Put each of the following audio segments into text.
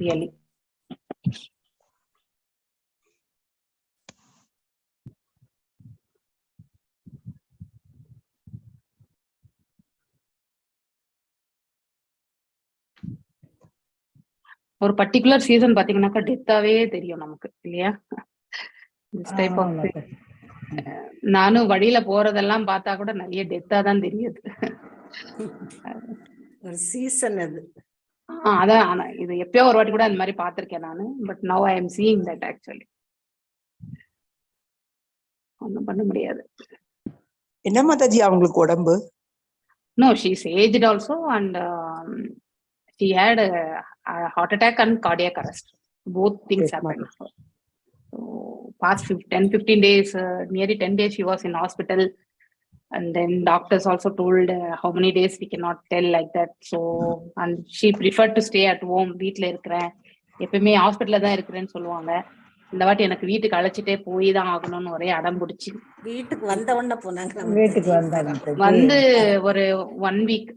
really. ஒரு particular season பாத்தீங்கன்னாக்கா டெத்தாவே தெரியும் நமக்கு இல்லையா? நானும் வழியில போறதெல்லாம் பார்த்தா கூட நிறைய டெத்தா தான் தெரியுது. ஒரு சீசன் அது. அதான் இது எப்பயோ ஒரு வாட்டி கூட அந்த மாதிரி பாத்திருக்கேன் நானு. But now I am seeing that actually. ஒன்றும் பண்ண முடியாது. என்ன மாதாஜி அவங்களுக்கு உடம்பு? No, she's aged also and she had a heart attack and cardiac arrest. Both things happened. So past 10-15 days, nearly 10 days she was in hospital. And then doctors also told how many days we cannot tell like that. So, and she preferred to stay at home. வீட்ல இருக்கிறேன், எப்பவுமே ஹாஸ்பிட்டல்ல தான் இருக்கிறேன்னு சொல்லுவாங்க. இந்த வாட்டி எனக்கு வீட்டுக்கு அழைச்சிட்டே போய் தான் ஆகணும்னு ஒரே அடம் பிடிச்சி வீட்டுக்கு வந்த உடனே போனாங்க. வீட்டுக்கு வந்தாங்க வந்து ஒரு 1 week.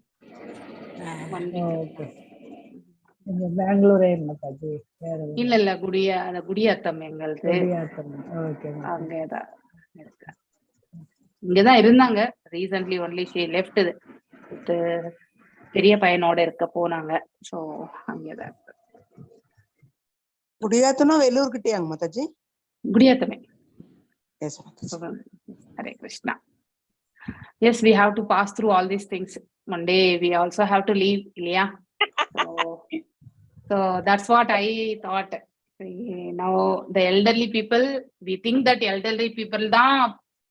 பெங்களூரே இல்ல குடியாத்தம் எங்களுக்கு அங்கதான் இங்கதான் இருந்தாங்க. Recently only she left. பெரிய பையனோட இருக்க போனாங்க. சோ அங்கதான். குடியாத்தம்னா Vellur கிட்டயாங்க Mataji? குடியாத்தமே. Hare Krishna. Yes, we have to pass through all these things. One day we also have to leave, Ilya. So that's what I thought. Now the elderly people, we think that elderly people தான்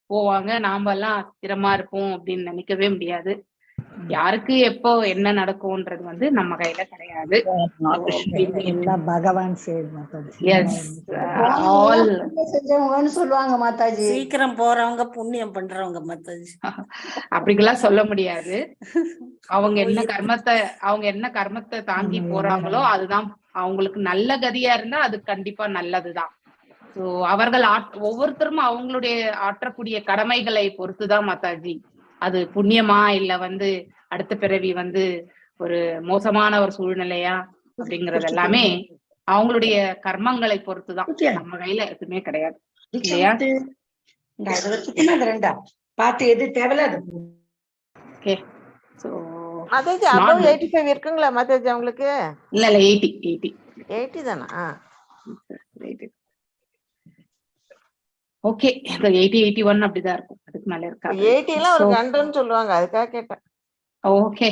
போவாங்க, நாம எல்லாம் ஸ்திரமா இருப்போம் அப்படின்னு நினைக்கவே முடியாது. யாருக்கு எப்போ என்ன நடக்கும்ன்றது வந்து நம்ம கையில கிடையாது. பகவான் சொல்லுவாங்க மாதாஜி, சீக்கிரம் போறவங்க புண்ணியம் பண்றவங்க மாதாஜி. அப்படிங்கெல்லாம் சொல்ல முடியாது. அவங்க என்ன கர்மத்தை தாங்கி போறாங்களோ அதுதான் அவங்களுக்கு நல்ல கதியா இருந்தா அது கண்டிப்பா நல்லதுதான். ஸோ அவர்கள் ஒவ்வொருத்தரும் அவங்களுடைய ஆற்றக்கூடிய கடமைகளை பொறுத்துதான் மாதாஜி அது புண்ணியமா இல்ல வந்து அடுத்த பிறவி வந்து ஒரு மோசமான ஒரு சூழ்நிலையா அப்படிங்கறது எல்லாமே அவங்களுடைய கர்மங்களை பொறுத்துதான். நம்ம கையில எதுவுமே கிடையாது இல்லையா? பாத்து எது தேவையில்ல. ஓகே. சோ மாதாஜி above 85 இருக்குங்களா மாதாஜி உங்களுக்கு? இல்ல 80 தானா? ஓகே. 80-81 அப்படிதான் இருக்கும். அதுக்கு மேல இருக்காது. 80 எல்லாம் ஒரு கண்டன்னு சொல்லுவாங்க, அதுக்காக கேட்டேன். ஓகே.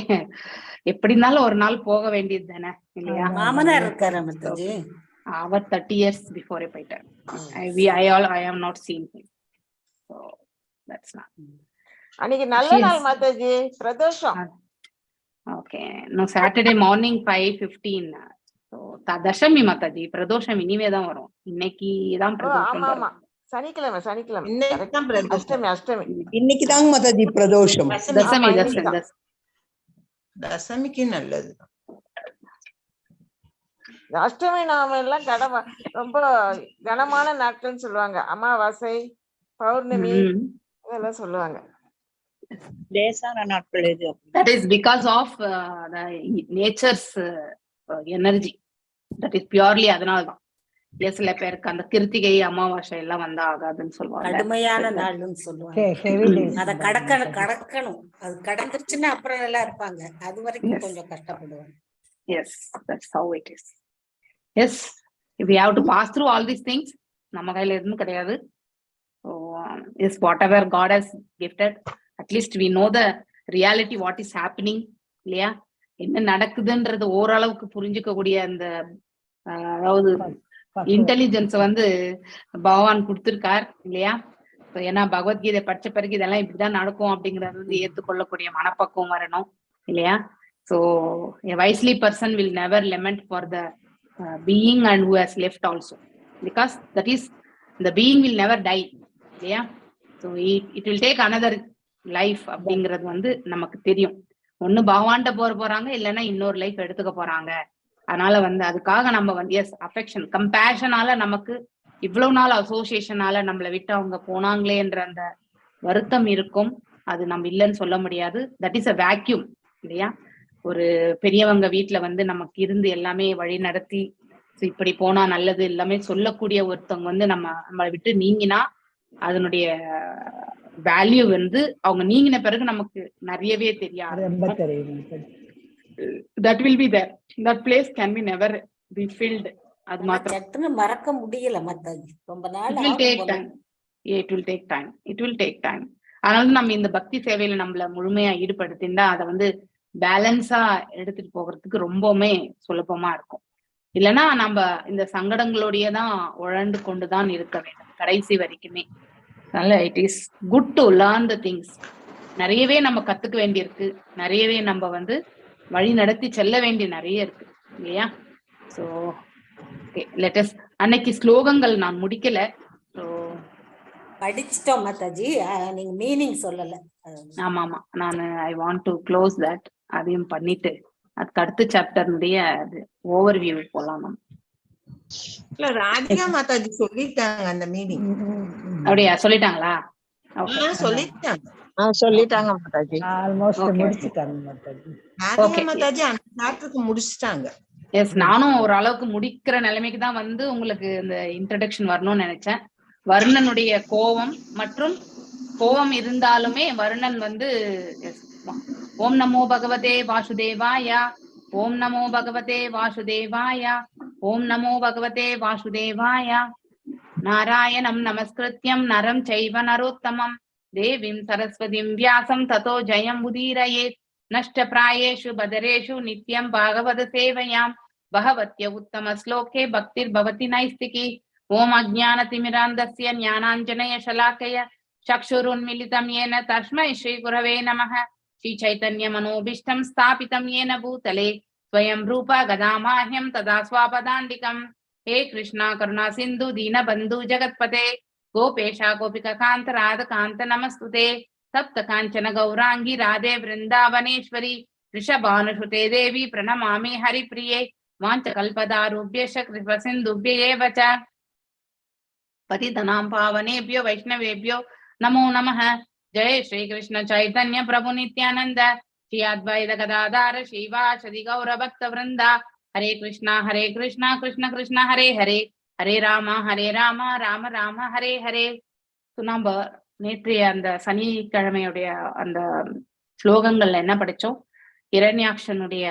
எப்படி இருந்தாலும் ஒரு நாள் போக வேண்டியது தானே இல்லையா? மாமனார் இருக்காரு மாதாஜி. அவர் 30 years before போயிட்டார். I have not seen him. So that's not. அன்னைக்கு நல்ல நாள் Mataji, Pradosham. Okay. No Saturday morning 5:15. So Dashami Mataji, Pradosham இனிமே தான் வரும். இன்னைக்கு தான் பிரதோஷம். ஆமா, சனிக்கிழமை அஷ்டமி. இன்னைக்கு தாங்க மாதாஜி பிரதோஷம். தசமிக்கு நல்லது. அஷ்டமி நாம எல்லாம் ரொம்ப கனமான நாட்கள் சொல்லுவாங்க. அமாவாசை, பௌர்ணமி இதெல்லாம் சொல்லுவாங்க. லேசான நாட்கள் இது. That is because of the nature's energy. That is purely அதனாலதான். சில பேருக்கு அந்த கிருத்திகை அமாவாசை எல்லாம் வந்தா ஆகாதுன்னு சொல்லுவாங்க. கடுமையான நாள்னு சொல்லுவாங்க. அத கடக்கணும். அது கடந்துருச்சுன்னா அப்புறம் நல்லா இருப்பாங்க. அது வரைக்கும் கொஞ்சம் கஷ்டப்படுவாங்க. Yes, that's how it is. Yes, we have to pass through all these things. நம்ம கையில எதுவும் கிடையாது. So yes, whatever God has gifted, at least we know the reality, what is happening இல்லையா? என்ன நடக்குதுன்றது ஓரளவுக்கு புரிஞ்சுக்க கூடிய அந்த அதாவது இன்டெலிஜென்ஸ் வந்து பகவான் கொடுத்திருக்கார் இல்லையா? ஏன்னா பகவத்கீதை படிச்ச பிறகு இதெல்லாம் இப்படிதான் நடக்கும் அப்படிங்கறது வந்து ஏற்றுக்கொள்ளக்கூடிய மனப்பக்குவம் வரணும் இல்லையா? So a wisely person will never lament for the being and who has left also, because that is the being will never die இல்லையா? So it will take another life அப்படிங்கிறது வந்து நமக்கு தெரியும். ஒண்ணு பகவான்கிட்ட போறாங்க, இல்லைன்னா இன்னொரு லைஃப் எடுத்துக்க போறாங்க. அதனால வந்து அதுக்காக நம்ம வந்து எஸ் அஃபெக்ஷன் கம்பேஷனால நமக்கு இவ்வளவு நாள் அசோசியேஷனால நம்மளை விட்டு அவங்க போனாங்களேன்ற அந்த வருத்தம் இருக்கும். அது நம்ம இல்லைன்னு சொல்ல முடியாது. தட் இஸ் அ வேக்யூம் இல்லையா? ஒரு பெரியவங்க வீட்டுல வந்து நமக்கு இருந்து எல்லாமே வழி நடத்தி இப்படி போனா நல்லது எல்லாமே சொல்லக்கூடிய ஒருத்தவங்க வந்து நம்மளை விட்டு நீங்கினா அதனுடைய வேல்யூ வந்து அவங்க நீங்கின பிறகு நமக்கு நிறையவே தெரியாது. That will be there. That place can be never be filled. அது மாத்திரம் மறக்க முடியல மாதாஜி. ரொம்ப நாள் it will take time. It will take time. அதனால நம்ம இந்த பக்தி சேவையில நம்மள முழுமையா ஈடுபடுத்தினா அதை வந்து பேலன்ஸா எடுத்துட்டு போகிறதுக்கு ரொம்பவுமே சுலபமா இருக்கும். இல்லைன்னா நம்ம இந்த சங்கடங்களோடையதான் உழண்டு கொண்டுதான் இருக்க வேண்டும் கடைசி வரைக்குமே. அதனால it is good to learn the things. நிறையவே நம்ம கத்துக்க வேண்டியிருக்கு, நிறையவே நம்ம வந்து வழி நடத்தி செல்ல வேண்டிய நிறைய இருக்கு இல்லையா? ஸோ லெட்டஸ் அன்னைக்கு ஸ்லோகங்கள் நான் முடிக்கல, ஸோ படிச்சிட்டோம் மாதாஜி, நீங்க மீனிங் சொல்லல. ஆமா நான் I want to close that. அதையும் பண்ணிட்டு அதுக்கு அடுத்த சாப்டர்னுடைய ஓவர் வியூ போலாம். நம்ம ராதிகா மாதாஜி சொல்லிட்டாங்க அந்த மீனிங். அப்படியா? சொல்லிட்டாங்களா? சொல்லிட்டாங்க மாதாஜி. ஆல்மோஸ்ட் முடிச்சிட்டாங்க மாதாஜி. ராதிகா மாதாஜி அந்த சாப்டருக்கு முடிச்சிட்டாங்க. எஸ், நானும் ஒரு அளவுக்கு முடிக்கிற நிலைமைக்கு தான் வந்து உங்களுக்கு இந்த இன்ட்ரடக்ஷன் வரணும்னு நினைச்சேன். வருணனுடைய கோபம் மற்றும் கோபம் இருந்தாலுமே வருணன் வந்து ஓம் நமோ பகவதே வாசுதேவாய, ஓம் நமோ பகவதே வாசுதேவாய, ஓம் நமோ பகவதே வாசுதேவாய, நாராயணம் நமஸ்கிருத்யம் நரம் சைவ நரோத்தமம் தேவீம் சரஸ்வதிம் வியாசம் ததோ ஜயம் உதீரயேத் நஷ்ட பிராயேஷு பதரேஷு நித்யம் பாகவத சேவையாம் பகவத்ய உத்தம ஸ்லோகே பக்திர் பவதி நைஸ்திகி. ஓம் அஜ்ஞான திமிராந்தஸ்ய ஞானாஞ்சனய ஷலாக்கய சக்ஷுருன்மிலிதம் ஏன தஸ்மை ஸ்ரீ குரவே நமः. ஸ்ரீ சைதன்ய மனோபீஷ்டம் ஸ்தாபிதம் ஏன பூதலே ஸ்வயம் ரூப கதாமாஹ்யம் ததா ஸ்வாபதாண்டிகம். हे कृष्णा करुणा सिंधु दीन बंधु जगत्पते गोपेशा गोपिका कांत राध कांत नमस्तुते. सप्त कांचन गौरांगी राधे वृंदावनेश्वरी ऋषभानुसुते देवी प्रणमामि हरिप्रिये. वाञ्छकल्पदारुभ्यश्च कृपसिन्धुभ्यैव च पतितनां पावनेभ्यो वैष्णवेभ्यो नमो नमः. जय श्री कृष्ण चैतन्य प्रभु नित्यानंद श्री अद्वैत गदाधर श्रीवासदि गौर भक्त वृंदा. हरे कृष्णा कृष्ण कृष्ण हरे हरे, हरे राम राम राम हरे हरे. நம்ம நேற்றைய அந்த சனிக்கிழமையுடைய அந்த ஸ்லோகங்கள்ல என்ன படிச்சோம்? இரண்யாக்ஷனுடைய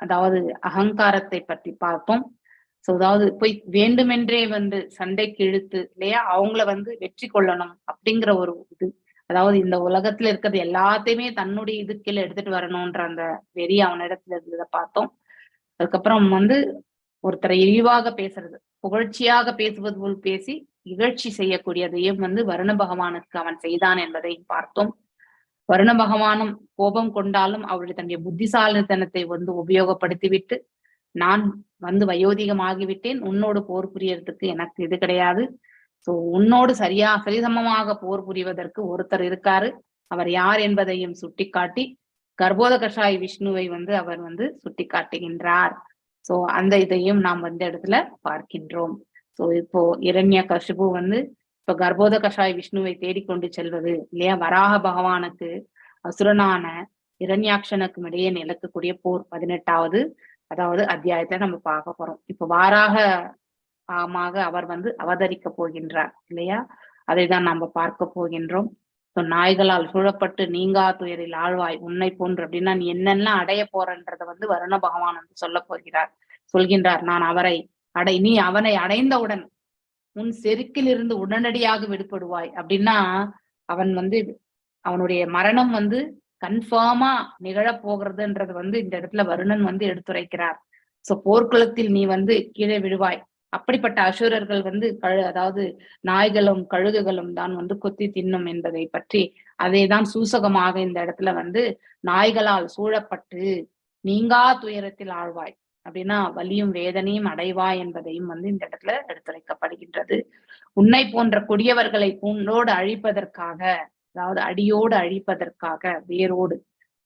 அதாவது அகங்காரத்தை பற்றி பார்த்தோம். சோ அதாவது போய் வேண்டுமென்றே வந்து சண்டைக்கு இழுத்து இல்லையா அவங்கள வந்து வெற்றி கொள்ளணும் அப்படிங்கிற ஒரு இது, அதாவது இந்த உலகத்துல இருக்கிறது எல்லாத்தையுமே தன்னுடைய இதுக்கீழே எடுத்துட்டு வரணும்ன்ற அந்த வெறி அவனிடத்துல இருந்ததை பார்த்தோம். அதுக்கப்புறம் வந்து ஒருத்தரை இழிவாக பேசுறது, புகழ்ச்சியாக பேசுவது போல் பேசி இகழ்ச்சி செய்யக்கூடியதையும் வந்து வருண பகவானுக்கு அவன் செய்தான் என்பதையும் பார்த்தோம். வருண பகவானும் கோபம் கொண்டாலும் அவருடைய தன்னுடைய புத்திசாலித்தனத்தை வந்து உபயோகப்படுத்திவிட்டு, நான் வந்து வயோதிகமாகிவிட்டேன், உன்னோடு போர் புரியறதுக்கு எனக்கு இது கிடையாது, சோ உன்னோடு சரிசமமாக போர் புரிவதற்கு ஒருத்தர் இருக்காரு, அவர் யார் என்பதையும் சுட்டிக்காட்டி கர்ப்போத கஷாய் விஷ்ணுவை வந்து அவர் வந்து சுட்டி காட்டுகின்றார். சோ அந்த இதையும் நாம் வந்து இடத்துல பார்க்கின்றோம். சோ இப்போ இரண்ய கசிபு வந்து இப்ப கர்ப்போத கஷாய் விஷ்ணுவை தேடிக்கொண்டு செல்வது இல்லையா, வராக பகவானுக்கு அசுரனான இரண்யாக்ஷனுக்கும் இடையே நிலக்கக்கூடிய போர் 18வது அதாவது அத்தியாயத்தை நம்ம பார்க்க போறோம். இப்ப வாராக அவர் வந்து அவதரிக்க போகின்றார் இல்லையா, அதை தான் நம்ம பார்க்க போகின்றோம். நாய்களால் சூழப்பட்டு நீங்கா துயரில் ஆழ்வாய் உன்னை போன்று அப்படின்னா நீ என்னெல்லாம் அடைய போறன்றத வந்து வருண பகவான் வந்து சொல்கின்றார். நான் நீ அவனை அடைந்தவுடன் உன் செருக்கில் இருந்து உடனடியாக விடுபடுவாய் அப்படின்னா அவன் வந்து அவனுடைய மரணம் வந்து கன்ஃபார்மா நிகழப் போகிறதுன்றது வந்து இந்த இடத்துல வருணன் வந்து எடுத்துரைக்கிறார். சோ போர்க்குளத்தில் நீ வந்து கீழே விழுவாய். அப்படிப்பட்ட அசுரர்கள் வந்து அதாவது நாய்களும் கழுகுகளும் தான் வந்து கொத்தி தின்னும் என்பதை பற்றி அதைதான் சூசகமாக இந்த இடத்துல வந்து நாய்களால் சூழப்பட்டு நீங்கா துயரத்தில் ஆழ்வாய் அப்படின்னா வலியும் வேதனையும் அடைவாய் என்பதையும் வந்து இந்த இடத்துல எடுத்துரைக்கப்படுகின்றது. உன்னை போன்ற கொடியவர்களை பூண்டோடு அழிப்பதற்காக, அதாவது அடியோடு அழிப்பதற்காக, வேரோடு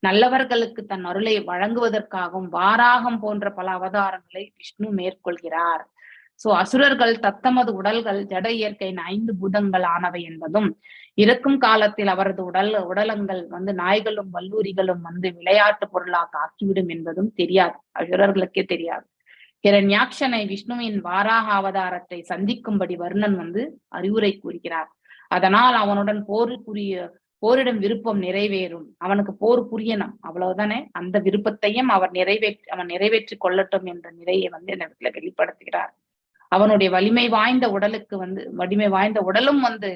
நல்லவர்களுக்கு தன் அருளை வழங்குவதற்காகவும் வாராகம் போன்ற பல அவதாரங்களை விஷ்ணு மேற்கொள்கிறார். சோ அசுரர்கள் தத்தமது உடல்கள் ஜட இயற்கையின் 5 பூதங்கள் ஆனவை என்பதும், இறக்கும் காலத்தில் அவரது உடலங்கள் வந்து நாய்களும் வல்லூரிகளும் வந்து விளையாட்டு பொருளாக ஆக்கிவிடும் என்பதும் தெரியாது, அசுரர்களுக்கே தெரியாது. ஹிரண்யாக்ஷனை விஷ்ணுவின் வாராக அவதாரத்தை சந்திக்கும்படி வர்ணன் வந்து அறிவுரை கூறுகிறார். அதனால் அவனுடன் போரிடும் விருப்பம் நிறைவேறும். அவனுக்கு போர் புரியணும், அவ்வளவுதானே. அந்த விருப்பத்தையும் அவன் நிறைவேற்றி கொள்ளட்டும் என்ற நிலையை வந்து இந்த இடத்துல வெளிப்படுத்துகிறார். அவனுடைய வலிமை வாய்ந்த உடலும் வந்து,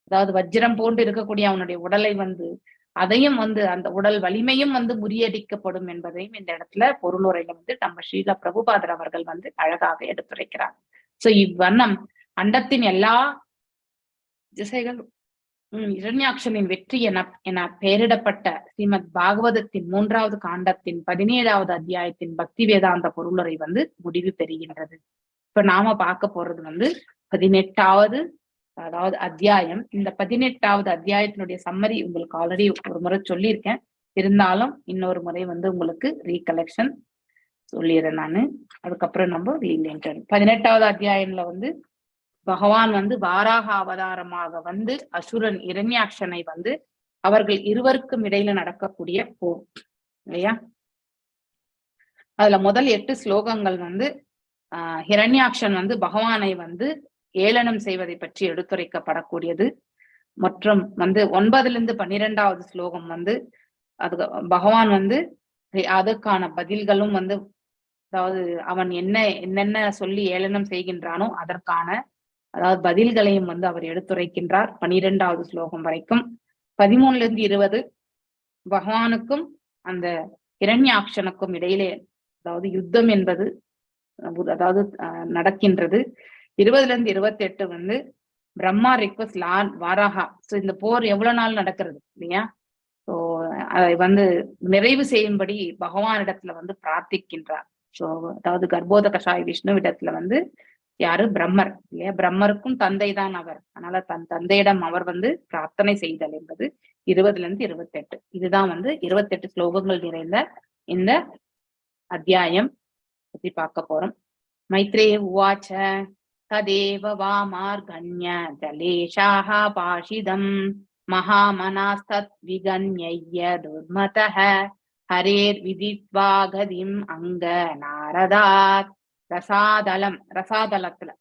அதாவது வஜ்ரம் போன்று இருக்கக்கூடிய அவனுடைய உடலை வந்து, அதையும் வந்து அந்த உடல் வலிமையும் வந்து முறியடிக்கப்படும் என்பதையும் இந்த இடத்துல பொருளுரையில வந்து நம்ம ஸ்ரீல பிரபுபாதர் அவர்கள் வந்து அழகாக எடுத்துரைக்கிறார். சோ இவ்வண்ணம் அண்டத்தின் எல்லா திசைகள் இரண்யாக்ஷனின் வெற்றி என பெயரிடப்பட்ட ஸ்ரீமத் பாகவதத்தின் 3வது காண்டத்தின் 17வது அத்தியாயத்தின் பக்தி வேதாந்த பொருளுரை வந்து முடிவு பெறுகின்றது. இப்ப நாம பார்க்க போறது வந்து 18வது அத்தியாயம். இந்த 18வது அத்தியாயத்தினுடைய சம்மரி உங்களுக்கு ஆல்ரெடி ஒரு முறை சொல்லியிருக்கேன். இருந்தாலும் இன்னொரு முறை வந்து உங்களுக்கு ரீகலெக்ஷன் சொல்லிடுறேன் நானு. அதுக்கப்புறம் நம்ம 18வது அத்தியாயம்ல வந்து பகவான் வந்து வாராக அவதாரமாக வந்து அசுரன் இரண்யாக்ஷனை வந்து அவர்கள் இருவருக்கும் இடையில நடக்கக்கூடிய போர் இல்லையா. அதுல முதல் 8 ஸ்லோகங்கள் வந்து ஹிரண்யாக்ஷன் வந்து பகவானை வந்து ஏளனம் செய்வதை பற்றி எடுத்துரைக்கப்படக்கூடியது. மற்றும் வந்து 9லிருந்து 12வது ஸ்லோகம் வந்து அது பகவான் வந்து அதுக்கான பதில்களும் வந்து, அதாவது அவன் என்னென்ன சொல்லி ஏளனம் செய்கின்றானோ அதற்கான பதில்களையும் வந்து அவர் எடுத்துரைக்கின்றார் 12வது ஸ்லோகம் வரைக்கும். 13லிருந்து 20 பகவானுக்கும் அந்த இரண்யாக்ஷனுக்கும் இடையிலே யுத்தம் என்பது நடக்கின்றது. 20லிருந்து 28 வந்து பிரம்மா ரிக்வெஸ்ட் லார்ட் வாராகா. சோ இந்த போர் எவ்வளவு நாள் நடக்கிறது இல்லையா. ஸோ அதை வந்து நிறைவு செய்யும்படி பகவானிடத்துல வந்து பிரார்த்திக்கின்றார். ஸோ அதாவது கர்ப்போத கஷாய விஷ்ணுவிடத்துல வந்து யாரு பிரம்மர் இல்லையா, பிரம்மருக்கும் தந்தை தான் அவர். அதனால தந்தையிடம் அவர் வந்து பிரார்த்தனை செய்தல் என்பது 20லிருந்து 28. இதுதான் வந்து 28 ஸ்லோகங்கள் நிறைந்த இந்த அத்தியாயம் பத்தி பார்க்க போறோம். மைத்ரேய உவாச்ச ததேவ வாமார்கண்ய ஜலேஷாஹ பாஷிதம் மகாமனாஸ்தத் விகன்யய்ய துர்மதஹ ஹரேர் விதித்வா கதிம் அங்க நாரதாத் ரசாதலத்துல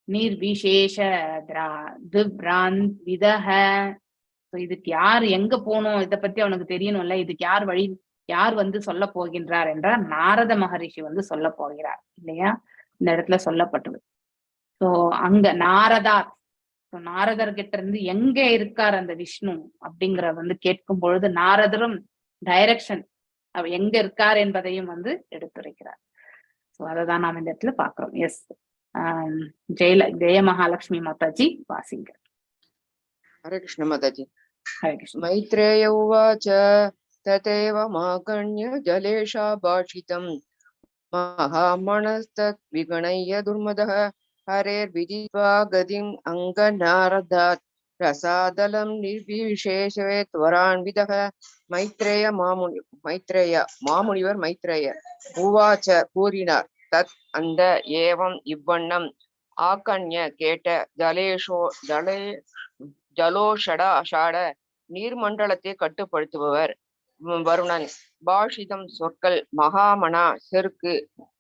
நிர்விசேஷ துப்ராந்த்விதஹ. இதுக்கு யார் எங்க போகணும், இதை பத்தி அவனுக்கு தெரியணும்ல. இதுக்கு யார் வந்து சொல்ல போகின்றார் என்றால் நாரத மகரிஷி வந்து சொல்ல போகிறார் இல்லையா. இந்த இடத்துல சொல்லப்பட்டது. சோ அங்க நாரதர்கிட்ட இருந்து எங்க இருக்கார் அந்த விஷ்ணு அப்படிங்கிற வந்து கேட்கும் பொழுது நாரதரும் டைரக்ஷன் அவர் எங்க இருக்கார் என்பதையும் வந்து எடுத்துரைக்கிறார். சோ அததான் நாம் இந்த இடத்துல பாக்குறோம். எஸ், ஜெய மகாலட்சுமி மாதாஜி வாசிங்க. ஹரே கிருஷ்ண மாதாஜி. ஹரே கிருஷ்ண. மைத்ரேய உவாச்ச ததேவ மாகண்ய ஜலேஷா பாஷிதம் மகாமனஸ்தத் விகணய்ய துர்மதஹ ஹரேர் விதித்வா கதிம் அங்க நாரதாத் ரசாதலம் நிர்விசேஷவே துவரான்விதஹ. மாமுனிவர் மைத்ரேய உவாச்ச கூறினார். தத் அந்த ஏவம் இவ்வண்ணம் ஆக்கண்ய கேட்ட ஜலோஷட நீர்மண்டலத்தை கட்டுப்படுத்துபவர் வருணன் பாஷிதம் சொற்கள் மகாமனா செருக்கு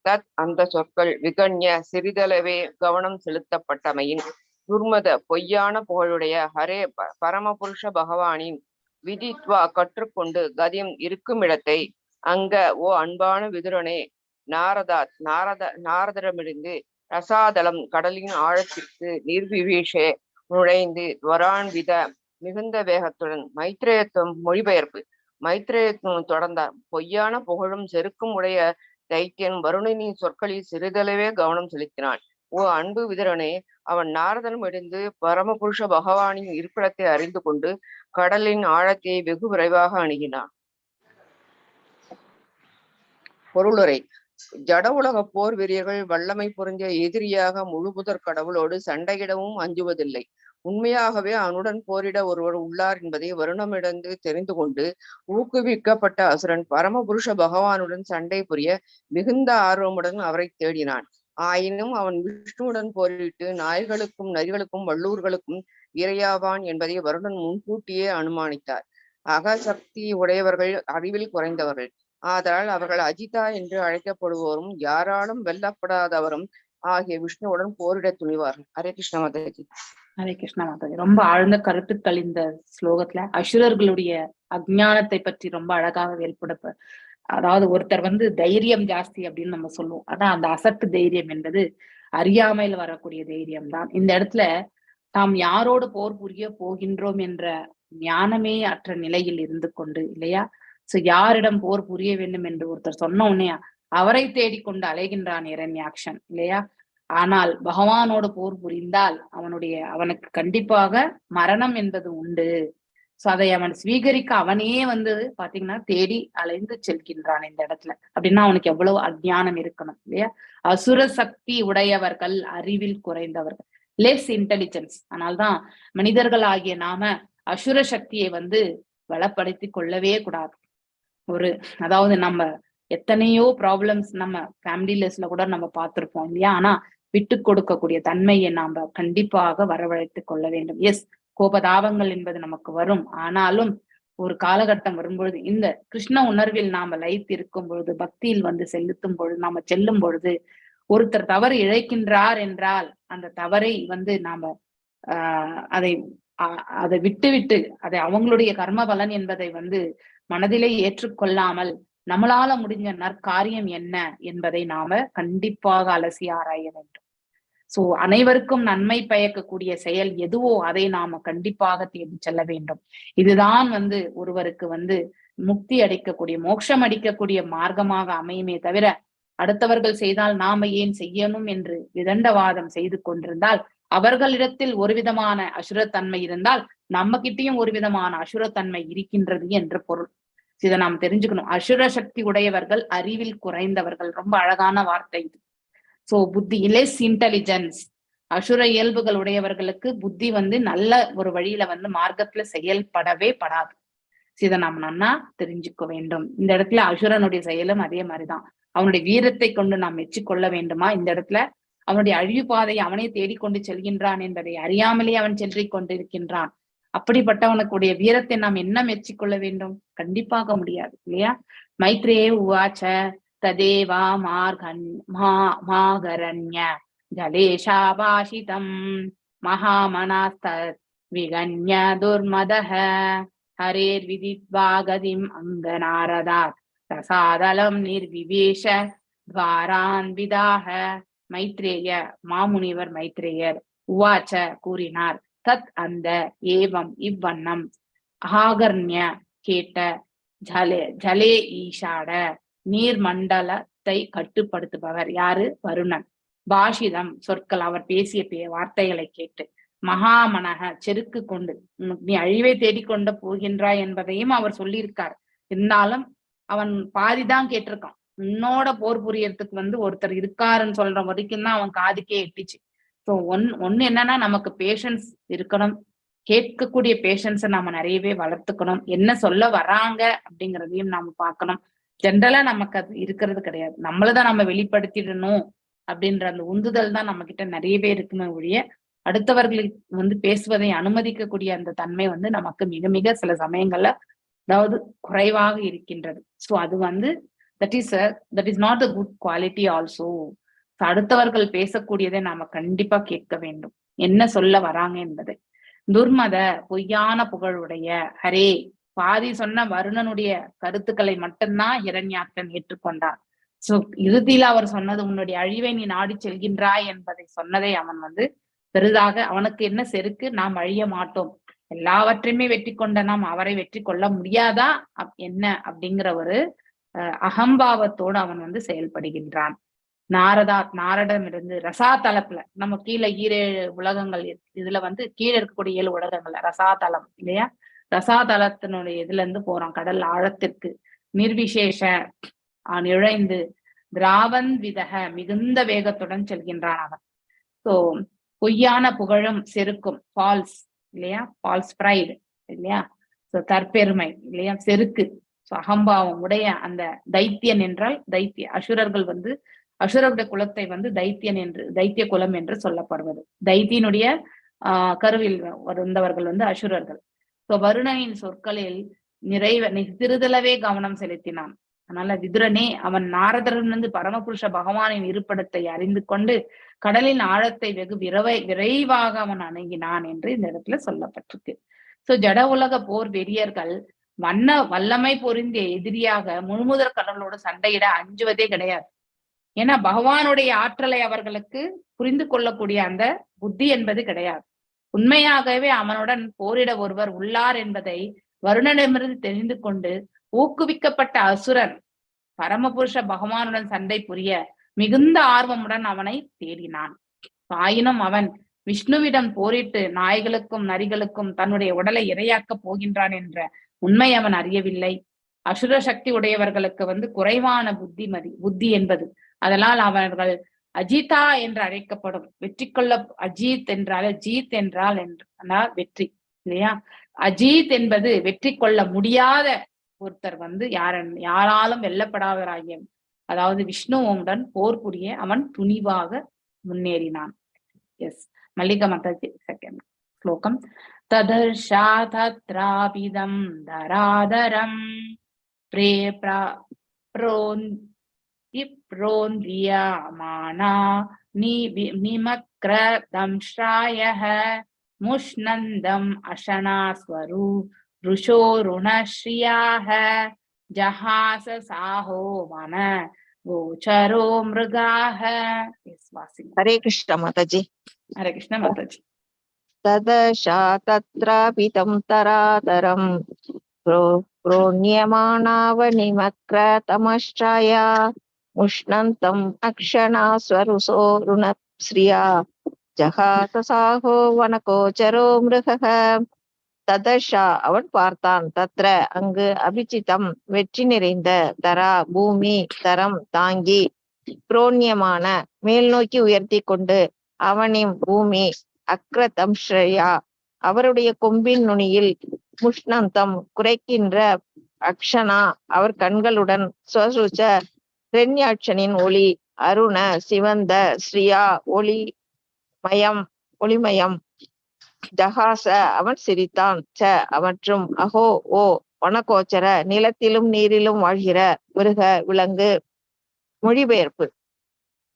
தத் அந்த சொற்கள் விகன்ய சிறிதளவே கவனம் செலுத்தப்பட்டமையின் துர்மத பொய்யான புகழுடைய ஹரே பரமபுருஷ பகவானின் விதித்வா கற்றுக்கொண்டு கதியம் இருக்கும் இடத்தை அங்க ஓ அன்பான விதுரனே நாரதரிடமிருந்து ரசாதலம் கடலின் ஆழத்திற்கு நிர்விவேஷே நுழைந்து துவரான்வித மிகுந்த வேகத்துடன் மைத்ரேயத்துவம் மொழிபெயர்ப்பு. மைத்ரேயத்துவம் தொடர்ந்தார். பொய்யான புகழும் செருக்கும் உடைய தைத்தியன் வருணனின் சொற்களில் சிறிதளவே கவனம் செலுத்தினான். ஓ அன்பு விதுரனே, அவன் நாரதனும் இருந்து பரமபுருஷ பகவானின் இருப்பிடத்தை அறிந்து கொண்டு கடலின் ஆழத்தை வெகு விரைவாக அணுகினான். பொருளுரை. ஜட உலக போர் வீரர்கள் வல்லமை புரிஞ்ச எதிரியாக முழுமுதற் கடவுளோடு சண்டையிடவும் அஞ்சுவதில்லை. உண்மையாகவே அவனுடன் போரிட ஒருவர் உள்ளார் என்பதை வருணமிடந்து தெரிந்து கொண்டு ஊக்குவிக்கப்பட்ட அசுரன் பரமபுருஷ பகவானுடன் சண்டை புரிய மிகுந்த ஆர்வமுடன் அவரை தேடினான். ஆயினும் அவன் விஷ்ணுவுடன் போரிட்டு நாய்களுக்கும் நரிகளுக்கும் வள்ளூர்களுக்கும் இரையாவான் என்பதை வருணன் முன்கூட்டியே அனுமானித்தார். அகசக்தி உடையவர்கள் அறிவில் குறைந்தவர்கள். ஆதலால் அவர்கள் அஜிதா என்று அழைக்கப்படுவோரும் யாராலும் வெல்லப்படாதவரும் ஆகிய விஷ்ணுவுடன் போரிட துணிவார்கள். ஹரே கிருஷ்ண மாதாஜி. ஹரே கிருஷ்ணா மாதாஜி. ரொம்ப ஆழ்ந்த கருத்துக்கள் இந்த ஸ்லோகத்துல. அசுரர்களுடைய அஜ்ஞானத்தை பற்றி ரொம்ப அழகாக வெளிப்படுத்த, அதாவது ஒருத்தர் தைரியம் ஜாஸ்தி அப்படின்னு நம்ம சொல்லுவோம். ஆனா அந்த அசட்டு தைரியம் என்பது அறியாமையில் வரக்கூடிய தைரியம் தான். இந்த இடத்துல தாம் யாரோடு போர் புரிய போகின்றோம் என்ற ஞானமே அற்ற நிலையில் இருந்து கொண்டு, இல்லையா? சோ யாரிடம் போர் புரிய வேண்டும் என்று ஒருத்தர் சொன்ன உடனே அவரை தேடிக்கொண்டு அலைகின்றான் இரண்யாக்ஷன், இல்லையா? ஆனால் பகவானோடு போர் புரிந்தால் அவனுக்கு கண்டிப்பாக மரணம் என்பது உண்டு. சோ அதை அவன் ஸ்வீகரிக்க அவனே பாத்தீங்கன்னா தேடி அலைந்து செல்கின்றான் இந்த இடத்துல. அப்படின்னா அவனுக்கு எவ்வளவு அஜ்ஞானம் இருக்கணும், இல்லையா? அசுர சக்தி உடையவர்கள், அறிவில் குறைந்தவர்கள், லெஸ் இன்டெலிஜென்ஸ். ஆனால்தான் மனிதர்கள் ஆகிய நாம அசுர சக்தியை வளப்படுத்தி கொள்ளவே கூடாது. அதாவது நம்ம எத்தனையோ ப்ராப்ளம்ஸ் நம்ம ஃபேமிலிஸ்ல கூட நம்ம பார்த்திருப்போம், இல்லையா? ஆனா விட்டு கொடுக்கக்கூடிய தன்மையை நாம கண்டிப்பாக வரவழைத்து கொள்ள வேண்டும். எஸ், கோபதாபங்கள் என்பது நமக்கு வரும். ஆனாலும் ஒரு காலகட்டம் வரும்பொழுது இந்த கிருஷ்ண உணர்வில் நாம லைத்து இருக்கும் பொழுது, பக்தியில் செலுத்தும் பொழுது, நாம செல்லும் பொழுது, ஒருத்தர் தவறு இழைக்கின்றார் என்றால் அந்த தவறை நாம அதை விட்டு அதை அவங்களுடைய கர்ம பலன் என்பதை மனதிலே ஏற்றுக்கொள்ளாமல் நம்மளால முடிஞ்ச நற்காரியம் என்ன என்பதை நாம கண்டிப்பாக அலசி ஆராய வேண்டும். சோ அனைவருக்கும் நன்மை பயக்கக்கூடிய செயல் எதுவோ அதை நாம கண்டிப்பாக தேடி செல்ல வேண்டும். இதுதான் ஒருவருக்கு முக்தி அளிக்கக்கூடிய, மோட்சம் அளிக்கக்கூடிய மார்க்கமாக அமையுமே தவிர, அடுத்தவர்கள் செய்தால் நாம ஏன் செய்யணும் என்று விதண்டவாதம் செய்து கொண்டிருந்தால், அவர்களிடத்தில் ஒரு விதமான அசுரத்தன்மை இருந்தால் நம்ம கிட்டயும் ஒரு விதமான அசுரத்தன்மை இருக்கின்றது என்று பொருள். இதை நாம் தெரிஞ்சுக்கணும். அசுர சக்தி உடையவர்கள், அறிவில் குறைந்தவர்கள், ரொம்ப அழகான வார்த்தை இது. சோ புத்தி, லெஸ் இன்டெலிஜென்ஸ். அசுர இயல்புகள் உடையவர்களுக்கு புத்தி நல்ல ஒரு வழியில மார்க்கத்துல செயல்படவே படாது. இதை நாம் நன்னா தெரிஞ்சுக்க வேண்டும். இந்த இடத்துல அசுரனுடைய செயலும் அதே மாதிரிதான். அவனுடைய வீரத்தை கொண்டு நாம் மெச்சிக்கொள்ள வேண்டுமா? இந்த இடத்துல அவனுடைய அழிவு பாதையை அவனே தேடிக்கொண்டு செல்கின்றான் என்பதை அறியாமலே அவன் சென்றிக் கொண்டிருக்கின்றான். அப்படிப்பட்டவனுக்குடைய வீரத்தை நாம் என்ன மெச்சிக்கொள்ள வேண்டும்? கண்டிப்பாக முடியாது, இல்லையா? மைத்ரே உவாச்ச ததேவா மாகரண்ய ஜலேஷாபாஷிதம் மகாமனாஸ்தத் விகன்ய துர்மதஹ ஹரேர் விதித்வாகதிம் அங்கநாரதாத் ரசாதலம் நிர்விவேஷ துவாரான் விதாக. மைத்ரேய, மாமுனிவர் மைத்ரேயர், உவாச்ச கூறினார், தத் அந்த, ஏவம் இவ்வண்ணம், ஆகர்ணிய கேட்ட, ஜலே ஈஷாட நீர்மண்டலத்தை கட்டுப்படுத்துபவர் யாரு? வருணன். பாஷிதம் சொற்கள், அவர் பேசிய வார்த்தைகளை கேட்டு, மகாமனக செருக்கு கொண்டு, நீ அழிவை தேடிக்கொண்டு போகின்றாய் என்பதையும் அவர் சொல்லியிருக்கார். இருந்தாலும் அவன் பாதிதான் கேட்டிருக்கான். உன்னோட போர் புரியறதுக்கு ஒருத்தர் இருக்காருன்னு சொல்ற வரைக்கும் தான் அவன் காதுக்கே எட்டிச்சு. ஸோ ஒன்னு என்னன்னா, நமக்கு பேஷன்ஸ் இருக்கணும். கேட்கக்கூடிய பேஷன்ஸை நாம நிறையவே வளர்த்துக்கணும். என்ன சொல்ல வராங்க அப்படிங்கிறதையும் நாம பார்க்கணும். ஜென்ரலா நமக்கு அது இருக்கிறது கிடையாது. நம்மளதான் நம்ம வெளிப்படுத்திடணும் அப்படின்ற அந்த உந்துதல் தான் நம்ம கிட்ட நிறையவே இருக்குமே ஒழிய, அடுத்தவர்களுக்கு பேசுவதை அனுமதிக்கக்கூடிய அந்த தன்மை நமக்கு மிக மிக சில சமயங்கள்ல அதாவது குறைவாக இருக்கின்றது. ஸோ அது that is not a good quality also. அடுத்தவர்கள் பேசக்கூடியதை நாம கண்டிப்பா கேட்க வேண்டும், என்ன சொல்ல வராங்க என்பதை. துர்மத, பொய்யான புகழுடைய, ஹரே, பாதி சொன்ன வருணனுடைய கருத்துக்களை மட்டும்தான் இரண்யாக்ஷன் ஏற்றுக்கொண்டார். சோ இறுதியில அவர் சொன்னது, உன்னுடைய அழிவை நீ நாடி செல்கின்றாய் என்பதை சொன்னதை அவன் பெரிதாக, அவனுக்கு என்ன செருக்கு, நாம் அழிய மாட்டோம், எல்லாவற்றையுமே வெற்றி கொண்ட நாம் அவரை வெற்றி கொள்ள முடியாதா என்ன அப்படிங்கிற ஒரு அகம்பாவத்தோடு அவன் செயல்படுகின்றான். நாரடமிருந்து ரசாதலத்துல, நம்ம கீழே 7 உலகங்கள், இதுல கீழே இருக்கக்கூடிய 7 உலகங்கள்ல ரசாதலம், இல்லையா? ரசாதலத்தினுடைய இதுல இருந்து போறான் கடல் ஆழத்திற்கு. நிர்விசேஷ நுழைந்து, திராவன் விதக மிகுந்த வேகத்துடன் செல்கின்றான் அவன். சோ பொய்யான புகழும் செருக்கும், ஃபால்ஸ், இல்லையா? ஃபால்ஸ் பிரைடு, இல்லையா? சோ தற்பெருமை, இல்லையா? செருக்கு, அகம்பாவம் உடைய அந்த தைத்தியன் என்றால் தைத்திய அசுரர்கள் அசுரருடைய குலத்தை தைத்தியன் என்று, தைத்திய குலம் என்று சொல்லப்படுவது. தைத்தியனுடைய கருவில் இருந்தவர்கள் அசுரர்கள். சோ வருணனின் சொற்களில் சிறிதளவே கவனம் செலுத்தினான். அதனால விதுரனே, அவன் நாரதரன் வந்து பரமபுருஷ பகவானின் இருப்பிடத்தை அறிந்து கொண்டு கடலின் ஆழத்தை வெகு விரைவாக அவன் அணுகினான் என்று இந்த இடத்துல சொல்லப்பட்டிருக்கு. சோ ஜட உலக போர் வெறியர்கள் வல்லமை பொருந்திய எதிரியாக முழுமுதற் கடவுளோட சண்டையிட அஞ்சுவதே கிடையாது. ஏன்னா பகவானுடைய ஆற்றலை அவர்களுக்கு புரிந்து கொள்ளக்கூடிய அந்த புத்தி என்பது கிடையாது. உண்மையாகவே அவனுடன் போரிட ஒருவர் உள்ளார் என்பதை வருணனிடமிருந்து தெரிந்து கொண்டு ஊக்குவிக்கப்பட்ட அசுரன் பரமபுருஷ பகவானுடன் சண்டை புரிய மிகுந்த ஆர்வமுடன் அவனை தேடினான். ஆயினும் அவன் விஷ்ணுவிடம் போரிட்டு நாய்களுக்கும் நரிகளுக்கும் தன்னுடைய உடலை இரையாக்கப் போகின்றான் என்ற உண்மை அவன் அறியவில்லை. அசுர சக்தி உடையவர்களுக்கு குறைவான புத்தி என்பது. அதனால் அவர்கள் அஜிதா என்று அழைக்கப்படும். வெற்றி கொள்ள அஜித் என்றால் ஜீத் என்றால் வெற்றி இல்லையா? அஜித் என்பது வெற்றி கொள்ள முடியாத ஒருத்தர் யாராலும் வெல்லப்படாதவராகிய, அதாவது விஷ்ணுவுடன் போர் புரிய அவன் துணிவாக முன்னேறினான். எஸ், மல்லிகா மாதாஜி செகண்ட் ஸ்லோகம். ததர்ஷா தத்ராபிதம் தராதரம் प्रोन्द्रियमाना निमक्रदंश्रायः मुष्णन्दम् अशनास्वरु ऋषोरुणश्रियाः जहास साहो वन गोचरो मृगाः. हरे कृष्ण माताजी. हरे कृष्ण माताजी. तदशा तत्रापितं तरातरम् प्रोण्यमानावनिमक्रतमश्चाया मुष्णन्तम् अक्षणास्वरुसो ऋणश्रिया जहाससाहो वनकोचरो मृगः. ததர்ஷா அவன் பார்த்தான், தத்ர அங்கு, அபிச்சிதம் வெற்றி நிறைந்த, தரா பூமி, தரம் தாங்கி, புரோண்யமான மேல் நோக்கி உயர்த்தி கொண்டு, அவனின் பூமி, அக்ரதம்ஸ்ரயா அவருடைய கொம்பின் நுனியில், முஷ்ணந்தம் குறைக்கின்ற, அக்ஷனா அவர் கண்களுடன், ஸ்வசுச்ச ரெண்யாட்சனின் ஒளி, அருண சிவந்த, ஸ்ரீயா ஒளிமயம், ஜஹாச அவன் சிரித்தான், ச அவற்றும், அஹோ ஓ வனகோச்சர நிலத்திலும் நீரிலும் வாழ்கிற மிருக விலங்கு. மொழிபெயர்ப்பு.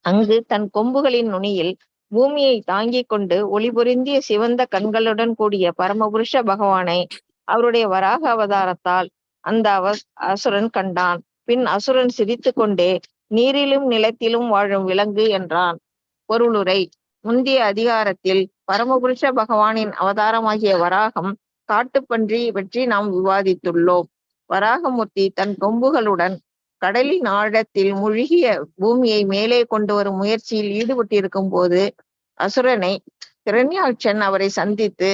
அங்கு தன் கொம்புகளின் நுனியில் பூமியை தாங்கிக் கொண்டு ஒளிபுரிந்திய சிவந்த கண்களுடன் கூடிய பரமபுருஷ பகவானை அவருடைய வராக அவதாரத்தால் அந்த அசுரன் கண்டான். பின் அசுரன் சிரித்து கொண்டே நீரிலும் நிலத்திலும் வாழும் விலங்கு என்றான். பொருளுரை. முந்தைய அதிகாரத்தில் பரமபுருஷ பகவானின் அவதாரமாகிய வராகம் காட்டுப்பன்றி பற்றி நாம் விவாதித்துள்ளோம். வராகமூர்த்தி தன் கொம்புகளுடன் கடலின் ஆழத்தில் மூழ்கிய பூமியை மேலே கொண்டு வரும் முயற்சியில் ஈடுபட்டிருக்கும் போது அசுரனை இரண்யாட்சன் அவரை சந்தித்து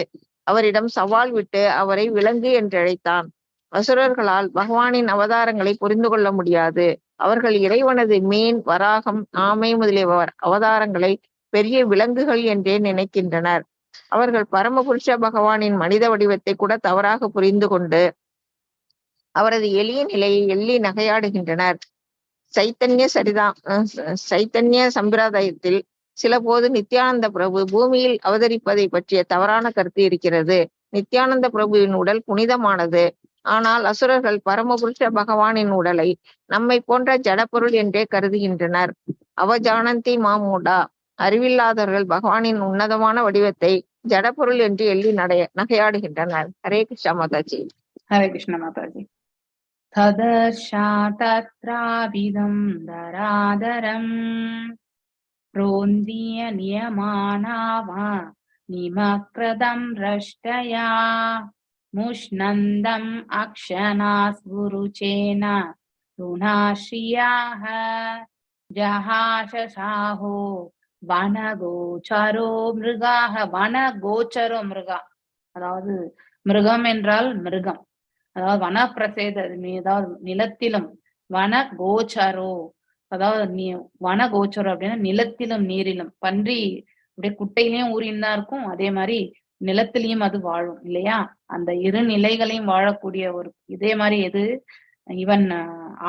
அவரிடம் சவால் விட்டு அவரை விலங்கு என்றழைத்தான். அசுரர்களால் பகவானின் அவதாரங்களை புரிந்து கொள்ள முடியாது. அவர்கள் இறைவனது மீன், வராகம், ஆமை முதலிய அவதாரங்களை பெரிய விலங்குகள் என்றே நினைக்கின்றனர். அவர்கள் பரமபுருஷ பகவானின் மனித வடிவத்தை கூட தவறாக புரிந்து கொண்டு அவரது எளிய நிலையை எள்ளி நகையாடுகின்றனர். சைத்தன்ய சம்பிரதாயத்தில் சில போது நித்யானந்த பிரபு பூமியில் அவதரிப்பதை பற்றிய தவறான கருத்து இருக்கிறது. நித்யானந்த பிரபுவின் உடல் புனிதமானது. ஆனால் அசுரர்கள் பரமபுருஷ பகவானின் உடலை நம்மை போன்ற ஜடப்பொருள் என்றே கருதுகின்றனர். அவஜானந்தி மாமூடா அறிவில்லாதவர்கள் பகவானின் உன்னதமான வடிவத்தை ஜடப்பொருள் என்று எள்ளி நகையாடுகின்றனர். ஹரே கிருஷ்ண மாதாஜி. ஹரே கிருஷ்ண மாதாஜி. ததர்ஷா தத்ராபிதம் தராதரம் प्रोन्द्रिय नियमानावा निमक्रदं रष्टया मुष्णन्दम् अक्षनास्वुरुचेन ऋणाश्रियाः जहाशसाहो वनगोचरो மிருகாக. வனகோச்சரோ மிருகா, அதாவது மிருகம் என்றால் மிருகம், அதாவது வனப்பிரசேத, அதாவது நிலத்திலும், வனகோச்சரோ அதாவது வனகோச்சரம் அப்படின்னா நிலத்திலும் நீரிலும். பன்றி அப்படியே குட்டையிலையும் ஊறின்னு தான் இருக்கும், அதே மாதிரி நிலத்திலையும் அது வாழும் இல்லையா? அந்த இரு நிலைகளையும் வாழக்கூடிய ஒரு இதே மாதிரி எது ஈவன்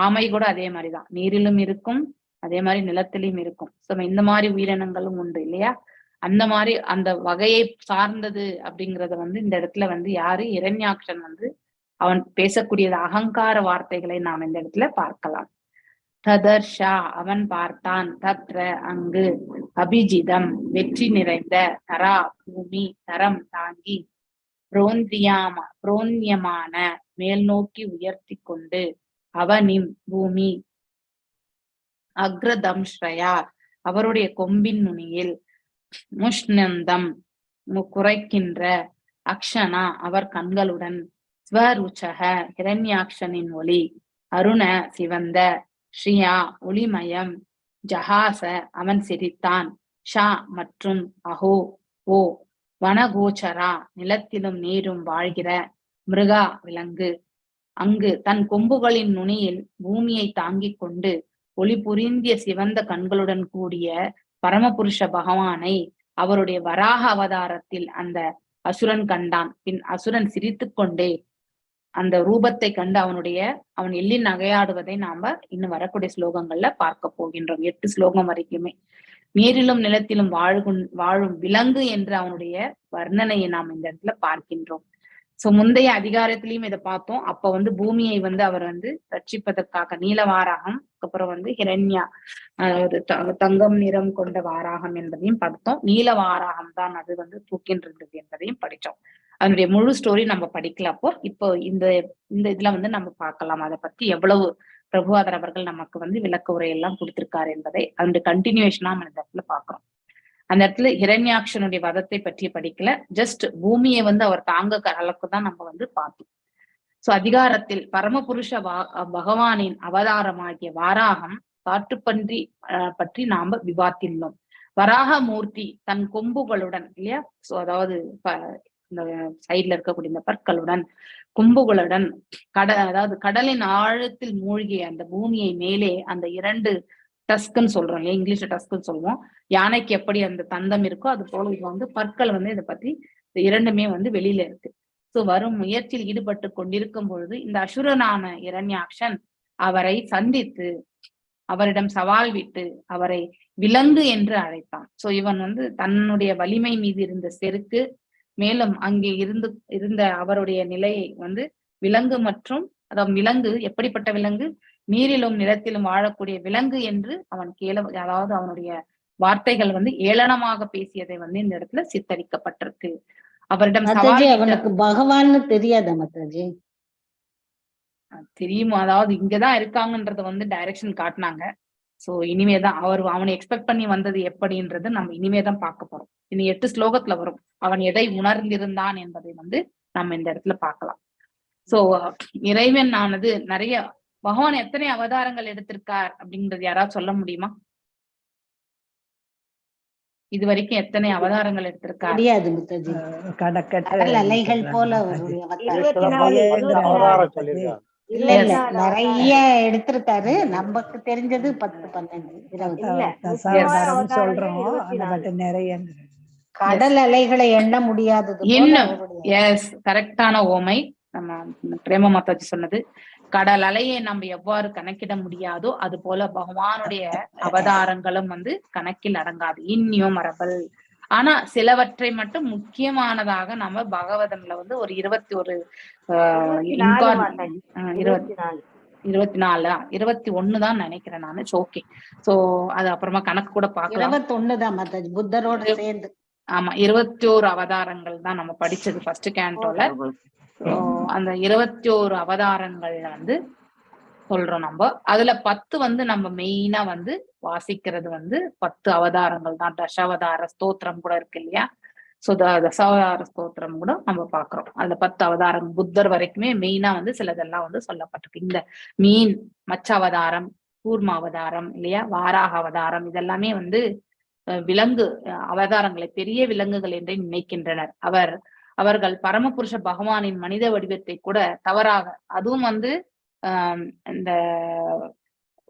ஆமை கூட அதே மாதிரிதான், நீரிலும் இருக்கும் அதே மாதிரி நிலத்திலையும் இருக்கும். ஸோ இந்த மாதிரி உயிரினங்களும் உண்டு இல்லையா? அந்த மாதிரி அந்த வகையை சார்ந்தது அப்படிங்கறத இந்த இடத்துல யாரு இரண்யாக்ஷன் அவன் பேசக்கூடியது அகங்கார வார்த்தைகளை நாம் இந்த இடத்துல பார்க்கலாம். ததர்ஷா அவன் பார்த்தான், தத்ர அங்கு, அபிஜிதம் வெற்றி நிறைந்த, தரா பூமி தரம் தாங்கி, புரோன்யமான மேல் நோக்கி உயர்த்தி கொண்டு, அவனிம் பூமி, அக்ரதம்ஸ்ரயா அவருடைய கொம்பின் நுனியில், முஷ்ணந்தம் குறைக்கின்ற, அக்ஷனா அவர் கண்களுடன், ஸ்வருச்சக ஹிரண்யாக்ஷனின் ஒளி, அருண சிவந்த, ஸ்ரீயா ஒளிமயம், ஜஹாச அவன் சிரித்தான், ஷா மற்றும், அஹோ ஓ, வனகோச்சரா நிலத்திலும் நீரும் வாழ்கிற, மிருகா விலங்கு, அங்கு தன் கொம்புகளின் நுனியில் பூமியை தாங்கிக் கொண்டு ஒளி புரிந்திய சிவந்த கண்களுடன் கூடிய பரமபுருஷ பகவானை அவருடைய வராக அவதாரத்தில் அந்த அசுரன் கண்டான். பின் அசுரன் சிரித்து கொண்டே அந்த ரூபத்தை கண்டு அவன் எள்ளி நகையாடுவதை நாம இன்னும் வரக்கூடிய ஸ்லோகங்கள்ல பார்க்க போகின்றோம். 8 ஸ்லோகம் வரைக்குமே நீரிலும் நிலத்திலும் வாழும் விலங்கு என்று அவனுடைய வர்ணனையை நாம் இந்த இடத்துல பார்க்கின்றோம். சோ முந்தைய அதிகாரத்திலையும் இதை பார்த்தோம். அப்ப பூமியை அவர் ரட்சிப்பதற்காக நீலவாராகம், அப்புறம் ஹிரண்யா, அதாவது தங்கம் நிறம் கொண்ட வாராகம் என்பதையும் பார்த்தோம். நீலவாராகம் தான் அது தூக்கின்றது என்பதையும் படிச்சோம். அதனுடைய முழு ஸ்டோரி நம்ம படிக்கல. இப்போ இந்த இதுல நம்ம பார்க்கலாம் அதை பத்தி எவ்வளவு பிரபுவாதர் அவர்கள் நமக்கு விளக்க உரையெல்லாம் கொடுத்திருக்காரு என்பதை அதனுடைய கண்டினியூஷனா நம்ம இந்த இடத்துல பாக்குறோம். அந்த இடத்துல ஹிரண்யாக்ஷனுடைய வதத்தை பற்றி படிக்கல, ஜஸ்ட் பூமியை அவர் தாங்க அளவுக்கு தான் நம்ம பார்த்தோம். சோ அதிகாரத்தில் பரமபுருஷ பகவானின் அவதாரமாகிய வாராகம் காட்டுப்பன்றி பற்றி நாம விவாதித்தோம். வராக மூர்த்தி தன் கொம்புகளுடன் இல்லையா, சோ அதாவது இந்த சைட்ல இருக்கக்கூடிய இந்த பற்களுடன் கொம்புகளுடன் அதாவது கடலின் ஆழத்தில் மூழ்கிய அந்த பூமியை மேலே அந்த 2 டஸ்க்குன்னு சொல்றோம் இல்லையா, இங்கிலீஷ்ல டஸ்க்குன்னு சொல்லுவோம். யானைக்கு எப்படி அந்த தந்தம் இருக்கோ அது போல இது பற்கள் இதை பத்தி இந்த 2மே வெளியில இருக்கு. சோ வரும் முயற்சியில் ஈடுபட்டு கொண்டிருக்கும் பொழுது இந்த அசுரனான இரண்யாக்ஷன் அவரை சந்தித்து அவரிடம் சவால் விட்டு அவரை விலங்கு என்று அழைத்தான். சோ இவன் தன்னுடைய வலிமை மீது இருந்த செருக்கு, மேலும் அங்கே இருந்த அவருடைய நிலையை விலங்கு மற்றும் அதாவது விலங்கு எப்படிப்பட்ட விலங்கு, நீரிலும் நிலத்திலும் வாழக்கூடிய விலங்கு என்று அவன் அதாவது அவனுடைய வார்த்தைகள் ஏளனமாக பேசியதை இந்த இடத்துல சித்தரிக்கப்பட்டிருக்கு. அவரிடம் அவனுக்கு பகவான்னு தெரியாத மாதாஜி தெரியுமா, அதாவது இங்கதான் இருக்காங்கன்றத டைரக்ஷன் காட்டினாங்க. சோ இனிமேதான் அவனை எக்ஸ்பெக்ட் பண்ணி வந்தது எப்படின்றது நம்ம இனிமேதான் பார்க்க போறோம். இனி 8 ஸ்லோகத்துல வரும் அவன் எதை உணர்ந்திருந்தான் என்பதை நம்ம இந்த இடத்துல பார்க்கலாம். சோ இறைவன் ஆனது நிறைய பகவான் எத்தனை அவதாரங்கள் எடுத்திருக்கார் அப்படின்றது யாராவது சொல்ல முடியுமா? இது வரைக்கும் எத்தனை அவதாரங்கள் எடுத்திருக்கார்? அலைகள் போல இல்ல நிறைய எடுத்திருக்காரு. நமக்கு தெரிஞ்சது 10, 12 சொல்றோம். கடல் அலைகளை எண்ண முடியாதது. எஸ், கரெக்டான ஓமை. நம்ம பிரேம மாதாஜி சொன்னது, கடல் அலையை நம்ம எவ்வாறு கணக்கிட முடியாதோ அது போல பகவானுடைய அவதாரங்களும் கணக்கில் அடங்காது. இன்னியும் மரபல். ஆனா சிலவற்றை மட்டும் முக்கியமானதாக நம்ம பகவதம்ல ஒரு 21 தான் நினைக்கிறேன் நானு. ஓகே, சோ அது அப்புறமா கணக்கு கூட பாக்கலாம். 21 தான் மாதாஜி, புத்தரோட சேர்ந்து. ஆமா, 21 அவதாரங்கள் தான் நம்ம படிச்சது ஃபர்ஸ்ட் கேண்டோல. அந்த 21 அவதாரங்கள்ல சொல்றோம் நம்ம. அதுல 10 நம்ம மெயினா வாசிக்கிறது 10 அவதாரங்கள் தான். தசாவதார ஸ்தோத்திரம் கூட இருக்கு இல்லையா, சோ தசாவதார ஸ்தோத்திரம் கூட நம்ம பாக்குறோம். அதுல 10 அவதாரம் புத்தர் வரைக்குமே மெயினா சிலதெல்லாம் சொல்லப்பட்டிருக்கு. இந்த மீன், மச்ச அவதாரம், கூர்ம அவதாரம் இல்லையா, வாராக அவதாரம், இதெல்லாமே விலங்கு அவதாரங்களை பெரிய விலங்குகள் என்றே நினைக்கின்றனர். அவர்கள் பரமபுருஷ பகவானின் மனித வடிவத்தை கூட தவறாக, அதுவும் இந்த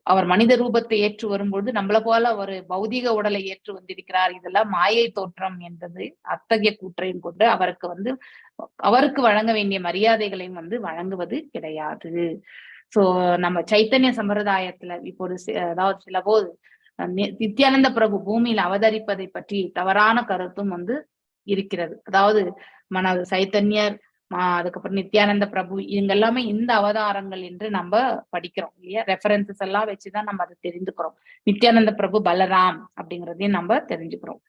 அவர் மனித ரூபத்தை ஏற்று வரும்பொழுது நம்மள போல ஒரு பௌதிக உடலை ஏற்று வந்திருக்கிறார், இதெல்லாம் மாயை தோற்றம் என்பது அத்தகைய கூற்றையும் கொண்டு அவருக்கு வழங்க வேண்டிய மரியாதைகளையும் வழங்குவது கிடையாது. சோ நம்ம சைத்தன்ய சம்பிரதாயத்துல இப்போது அதாவது சில போது நித்யானந்த பிரபு பூமியில் அவதரிப்பதை பற்றி தவறான கருத்தும் இருக்கிறது. அதாவது சைத்தன்யர் அதுக்கப்புறம் நித்யானந்த பிரபு, இவங்க எல்லாமே இந்த அவதாரங்கள் என்று நம்ம படிக்கிறோம் இல்லையா. ரெஃபரன்சஸ் எல்லாம் வச்சுதான் நம்ம அதை தெரிஞ்சுக்கிறோம். நித்யானந்த பிரபு பலராம் அப்படிங்கிறதையும் நம்ம தெரிஞ்சுக்கிறோம்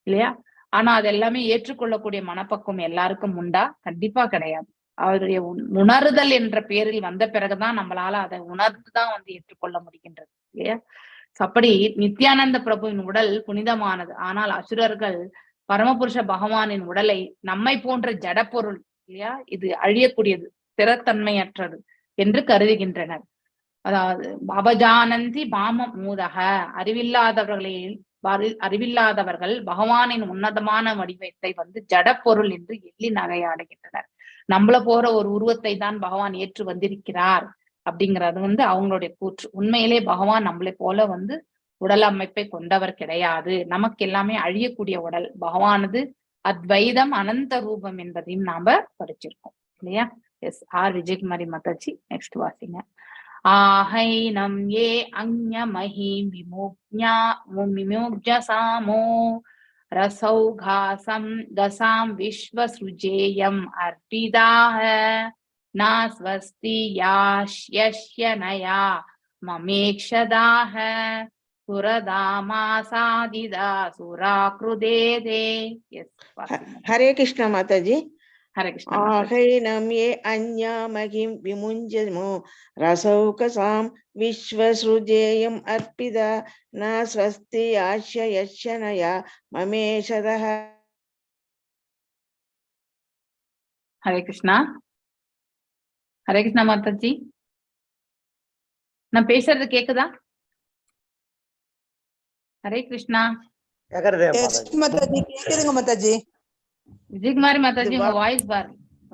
இல்லையா. ஆனா அது எல்லாமே ஏற்றுக்கொள்ளக்கூடிய மனப்பக்குவம் எல்லாருக்கும் உண்டா? கண்டிப்பா கிடையாது. அவருடைய உணர்தல் என்ற பேரில் வந்த பிறகுதான் நம்மளால அதை உணர்ந்துதான் ஏற்றுக்கொள்ள முடிகின்றது இல்லையா. அப்படி நித்யானந்த பிரபுவின் உடல் புனிதமானது. ஆனால் அசுரர்கள் பரமபுருஷ பகவானின் உடலை நம்மை போன்ற ஜடப்பொருள் இல்லையா, இது அழியக்கூடியது, ஸ்திரத்தன்மையற்றது என்று கருதுகின்றனர். அதாவது அபஜானந்தி பாம மூதக, அறிவில்லாதவர்கள் பகவானின் உன்னதமான வடிவத்தை ஜடப்பொருள் என்று எள்ளி நகையாடுகின்றனர். நம்மள போற ஒரு உருவத்தை தான் பகவான் ஏற்று வந்திருக்கிறார் அப்படிங்கிறது அவங்களுடைய கூற்று. உண்மையிலே பகவான் நம்மளை போல உடல் அமைப்பை கொண்டவர் கிடையாது. நமக்கு எல்லாமே அழியக்கூடிய உடல். பகவானது அத்வைதம் அனந்த ரூபம் என்பதையும் நாம படிச்சிருக்கோம் இல்லையா. S. R Vijayakumari Mataji next வாசிங்க. ஆஹைனம் ஏ அஞ்ஞமஹீம் விமுக்ஞசாமோ ரசௌகாசம் கசாம் விஸ்வஸ்ருஜேயம் அர்ப்பிதாக நா ஸ்வஸ்தி யாஷ்யஸ்ய நயா மமேக்ஷதாக சுரதாமாசாதிதா சுராக்ருதேதே. ஹரே கிருஷ்ணா மாதாஜி. ஹரே கிருஷ்ணா. ஆஹைனம் ஏ அஞ்ஞாமகிம் விமுஞ்சமோ ரசௌகசாம் விஸ்வஸ்ருஜேயம் அர்ப்பிதா ந ஸ்வஸ்தி ஆஷ்ய யஸ்யனயா மமேஷதஹ. ஹரே கிருஷ்ணா. ஹரே கிருஷ்ணா மாதாஜி, நான் பேசுறது கேக்குதா? ஹரே கிருஷ்ணா. கேக்குதுங்க மாதாஜி. விஜயகுமாரி மாதாஜி, உங்க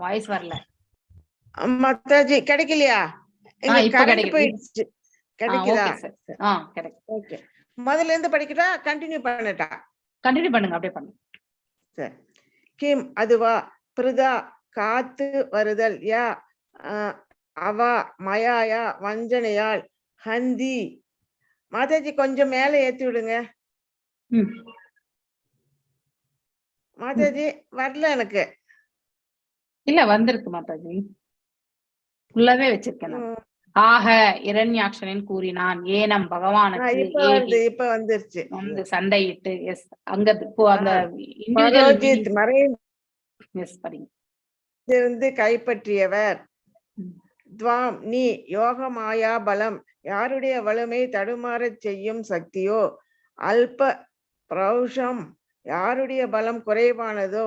வாய்ஸ் வரல மாதாஜி. கிடைக்கலையா? இப்ப போயிடுச்சு. கிடைக்குதா? ஓகே. முதல்ல இருந்து படிக்கிறா, கண்டினியூ பண்ணட்டா? கண்டினியூ பண்ணுங்க, அப்படியே பண்ணுங்க. சரி. கிம் அதுவா பிரதா காத்து வருதல், யா அவா மயாயா வஞ்சனையால் ஹந்தி. மாதாஜி கொஞ்சம் மேல ஏத்தி விடுங்க. மாதாஜி வரல எனக்கு. இல்ல வந்திருக்கு மாதாஜி, ஃபுல்லாவே வச்சிருக்கேன். ஆக இரண்யாட்சனின் கூறினான், ஏனம் பகவானுக்கு இப்ப வந்துருச்சு சண்டையிட்டு. எஸ், அங்க அந்த கைப்பற்றியவர். துவாம் நீ யோக மாயா பலம், யாருடைய வலிமை தடுமாறச் செய்யும் சக்தியோ. அல்ப பிரௌஷம், யாருடைய பலம் குறைவானதோ.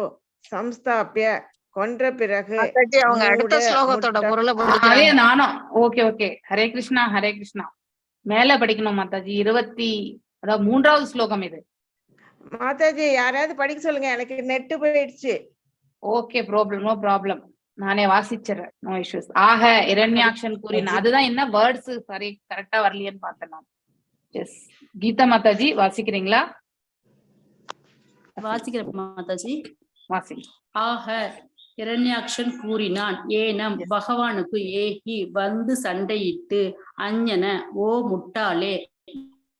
சம்ஸ்தாபிய கொன்ற பிறகு. அவங்க அடுத்த ஸ்லோகத்தோட பொருளை நானும் ஓகே. ஹரே கிருஷ்ணா. ஹரே கிருஷ்ணா மேல படிக்கணும் மாதாஜி. 23வது ஸ்லோகம் இது. மாதாஜி யாராவது படிக்க சொல்லுங்க, எனக்கு நெட்டு போயிடுச்சு. ஓகே, நோ ப்ராப்ளம், நானே வாசிச்சிடறேன், நோ இஷ்யூஸ். ஆக இரண்யாக்ஷன் கூறின, அதுதான் என்ன வேர்ட்ஸ் சரி கரெக்டா வரலையேன்னு பார்த்தேன் நான். எஸ், கீதா மாதாஜி வாசிக்கிறீங்களா? வாசிக்கிறேன் மாதாஜி. வாசிங்க. ஆக இரண்யாக்ஷன் கூறினான், ஏனம் பகவானுக்கு ஏகி சண்டையிட்டு. அஞ்ஞன ஓ முட்டாளே,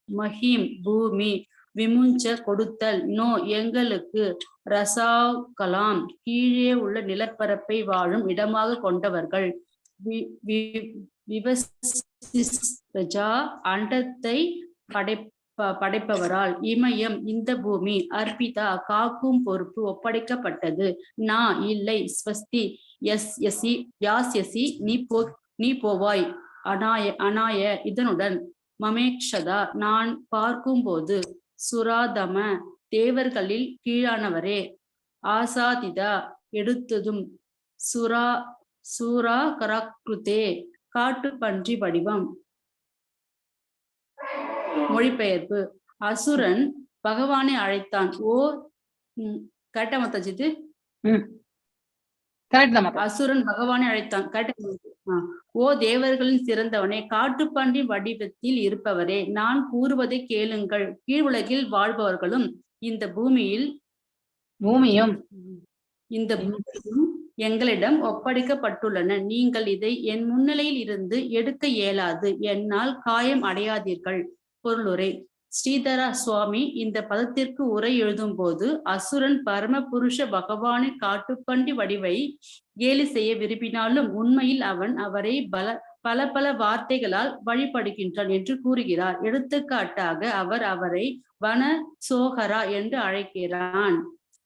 மஹிம் பூமி, விமுஞ்ச கொடுத்தல், நோ எங்களுக்கு, ரசாகலாம் கீழே உள்ள நிலப்பரப்பை வாழும் இடமாக கொண்டவர்கள், அண்டத்தை படைப்பவரால், இமயம் இந்த பூமி, அர்ப்பிதா காக்கும் பொறுப்பு ஒப்படைக்கப்பட்டது. நான் இல்லை, ஸ்வஸ்தி யாஸ்யசி நீ போவாய், அனாய இதனுடன், மமேக்ஷதா நான் பார்க்கும்போது, சுராதம தேவர்களில் கீழானவரே, ஆசாதிதா எடுத்ததும், சூரா கராக்ருதே காட்டுப்பன்றி வடிவம். மொழிபெயர்ப்பு. அசுரன் பகவானை அழைத்தான். ஓ கரெக்டா மாதாஜி? அசுரன் பகவானை அழைத்தான். ஓ தேவர்களின் சிறந்தவனே, காட்டுப்பன்றி வடிவத்தில் இருப்பவரே, நான் கூறுவதை கேளுங்கள். கீழ் உலகில் வாழ்பவர்களும் இந்த பூமியும் எங்களிடம் ஒப்படைக்கப்பட்டுள்ளன. நீங்கள் இதை என் முன்னிலையில் இருந்து எடுக்க இயலாது. என்னால் காயம் அடையாதீர்கள். பொருளுரை. ஸ்ரீதரா சுவாமி இந்த பதத்திற்கு உரை எழுதும் போது, அசுரன் பரமபுருஷ பகவானின் காட்டுப்பன்றி வடிவை கேலி செய்ய விரும்பினாலும் உண்மையில் அவன் அவரை பல பல வார்த்தைகளால் வழிபடுகின்றான் என்று கூறுகிறார். எடுத்துக்காட்டாக அவர் அவரை வன சோகரா என்று அழைக்கிறான்.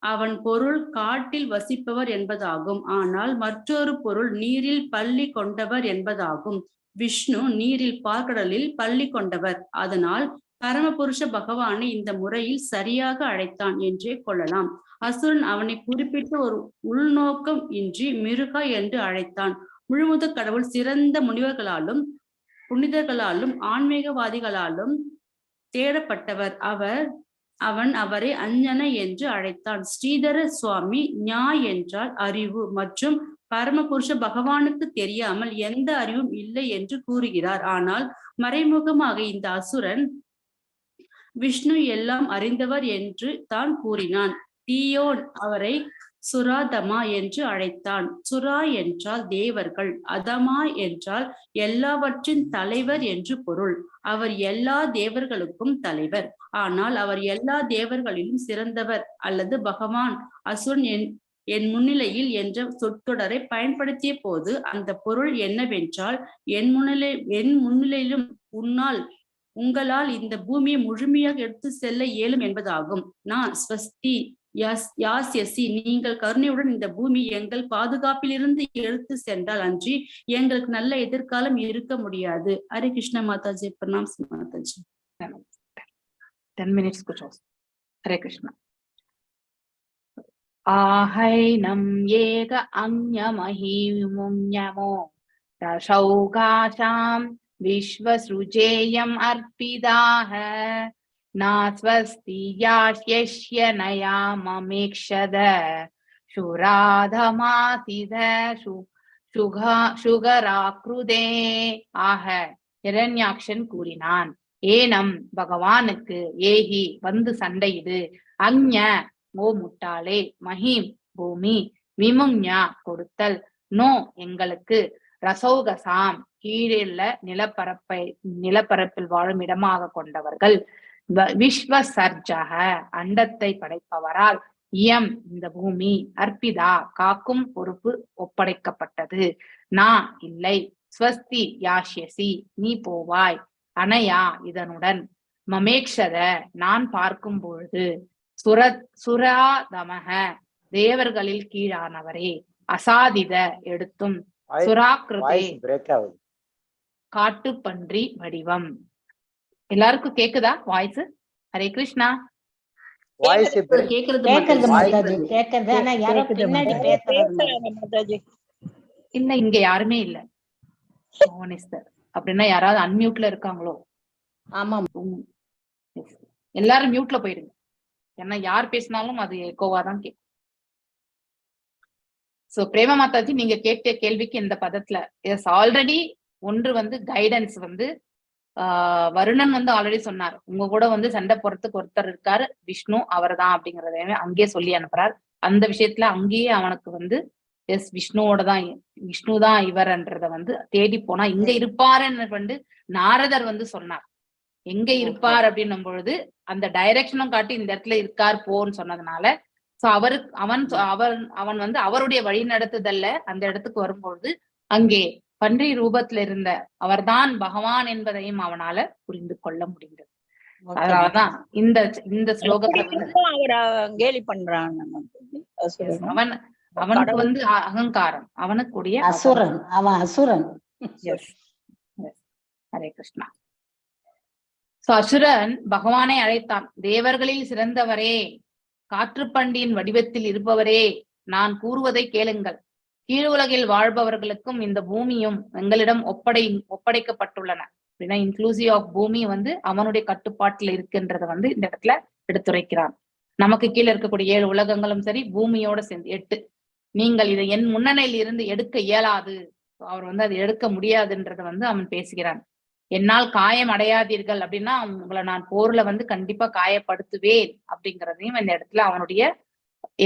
அவன் பொருள் காட்டில் வசிப்பவர் என்பதாகும். ஆனால் மற்றொரு பொருள் நீரில் பள்ளி கொண்டவர் என்பதாகும். விஷ்ணு நீரில் பார்க்கடலில் பள்ளி கொண்டவர். அதனால் பரமபுருஷ பகவானை இந்த முறையில் சரியாக அழைத்தான் என்றே கொள்ளலாம். அசுரன் அவனை குறிப்பிட்டு ஒரு உள்நோக்கம் இன்றி மிருகா என்று அழைத்தான். முழுமுத கடவுள் சிறந்த முனிவர்களாலும் புனிதர்களாலும் ஆன்மீகவாதிகளாலும் தேடப்பட்டவர். அவன் அவரை அஞ்சன என்று அழைத்தான். ஸ்ரீதர சுவாமி ஞா என்றால் அறிவு மற்றும் பரமபுருஷ பகவானுக்கு தெரியாமல் எந்த அறிவும் இல்லை என்று கூறுகிறார். ஆனால் மறைமுகமாக இந்த அசுரன் விஷ்ணு எல்லாம் அறிந்தவர் என்று தான் கூறினான். தீயோன் அவரை சுராதமா என்று அழைத்தான். சுரா என்றால் தேவர்கள், அதமா என்றால் எல்லாவற்றின் தலைவர் என்று பொருள். அவர் எல்லா தேவர்களுக்கும் தலைவர். ஆனால் அவர் எல்லா தேவர்களிலும் சிறந்தவர் அல்லது பகவான். அசுரன் என் முன்னிலையில் என்ற சொற்றொடரை பயன்படுத்திய போது அந்த பொருள் என்னவென்றால் என் முன்னிலையிலும் உங்களால் இந்த பூமியை முழுமையாக எடுத்து செல்ல இயலும் என்பதாகும். நான் ஸ்வஸ்தி யாஸ்யசி, நீங்கள் கருணையுடன் இந்த பூமி எங்கள் பாதுகாப்பிலிருந்து எடுத்து சென்றால் அன்றி எங்களுக்கு நல்ல எதிர்காலம் இருக்க முடியாது. Hare Krishna Mataji. Pranam Mataji. 10 minutes kuchos. Hare Krishna. Ahainam yega anyamahimunyamo tashaukasham vishvasrujeyam arpidaha nasvasti yashyashya nayamamekshada shuradhamasida சுகராக்ருதே ஆக இரண்யாக்ஷன் கூறினான். ஏனம் பகவானுக்கு ஏகி வந்து சண்டையிடு, அஞ்ஞ ஓ முட்டாளே, மஹீம் பூமி, விமுஞ்ஞா கொடுத்தல், நோ எங்களுக்கு, ரசௌகசாம் கீழுள்ள நிலப்பரப்பில் வாழும் இடமாக கொண்டவர்கள், விஸ்வசர்ஜக அண்டத்தை படைப்பவரால், இயம் இந்த பூமி, அர்ப்பிதா காக்கும் பொறுப்பு ஒப்படைக்கப்பட்டது, நான் இல்லை, ஸ்வஸ்தி யாஷ்யசி நீ போவாய், அனையா இதனுடன், மமேக்ஷத நான் பார்க்கும் பொழுது, சுராதமக தேவர்களில் கீழானவரே, அசாதித எடுத்தும், சுராக்கிருதே காட்டுப்பன்றி வடிவம். எல்லாருக்கும் கேக்குதா வாய்ஸ்? ஹரே கிருஷ்ணா. இல்ல இங்க யாருமே இல்ல. அப்படின்னா யாராவது அன்மியூட்ல இருக்காங்களோ? ஆமா, எல்லாரும் மியூட்ல போயிடுங்க. ஏன்னா யார் பேசினாலும் அது எக்கோவாதான் கேட்கும். சோ பிரேம மாதாஜி, நீங்க கேட்ட கேள்விக்கு இந்த பதத்துல எஸ் ஆல்ரெடி ஒன்று வந்து கைடன்ஸ் வந்து வருணன் வந்து ஆல்ரெடி சொன்னார். உங்க கூட வந்து சண்டை போறதுக்கு ஒருத்தர் இருக்காரு, விஷ்ணு அவர் தான் அப்படிங்கறதையுமே அங்கேயே சொல்லி அனுப்புறார். அந்த விஷயத்துல அங்கேயே அவனுக்கு வந்து எஸ் விஷ்ணு தான் இவர்ன்றத வந்து தேடி போனா இங்க இருப்பாருன்னு வந்து நாரதர் வந்து சொன்னார். எங்க இருப்பார் அப்படின்னும் பொழுது அந்த டைரக்ஷனும் காட்டி இந்த இடத்துல இருக்கார் போன்னு சொன்னதுனால சோ அவன் வந்து அவருடைய வழி நடத்துதல்ல அந்த இடத்துக்கு வரும்பொழுது அங்கே பன்றி ரூபத்துல இருந்த அவர்தான் பகவான் என்பதையும் அவனால புரிந்து கொள்ள முடிந்தது. அதனாலதான் இந்த ஸ்லோகத்தை வந்து கேலி பண்றான். அவனுக்கு வந்து அகங்காரம், அவனுக்குடைய அசுரன், அவன் அசுரன். ஹரே கிருஷ்ணா. சோ அசுரன் பகவானை அழைத்தான். தேவர்களில் சிறந்தவரே, காற்றுப்பண்டியின் வடிவத்தில் இருப்பவரே, நான் கூறுவதை கேளுங்கள். கீழ் உலகில் வாழ்பவர்களுக்கும் இந்த பூமியும் எங்களிடம் ஒப்படைக்கப்பட்டுள்ளன. அப்படின்னா இன்க்ளூசிவ் ஆஃப் பூமி வந்து அவனுடைய கட்டுப்பாட்டுல இருக்குன்றத வந்து இந்த இடத்துல எடுத்துரைக்கிறான். நமக்கு கீழே இருக்கக்கூடிய 7 உலகங்களும் சரி, பூமியோட சேர்ந்து 8. நீங்கள் இதை என் முன்னணியில் இருந்து எடுக்க இயலாது. அவர் வந்து அதை எடுக்க முடியாதுன்றத வந்து அவன் பேசுகிறான். என்னால் காயம் அடையாதீர்கள் அப்படின்னா உங்களை நான் போர்ல வந்து கண்டிப்பா காயப்படுத்துவேன் அப்படிங்கிறதையும் இந்த இடத்துல அவனுடைய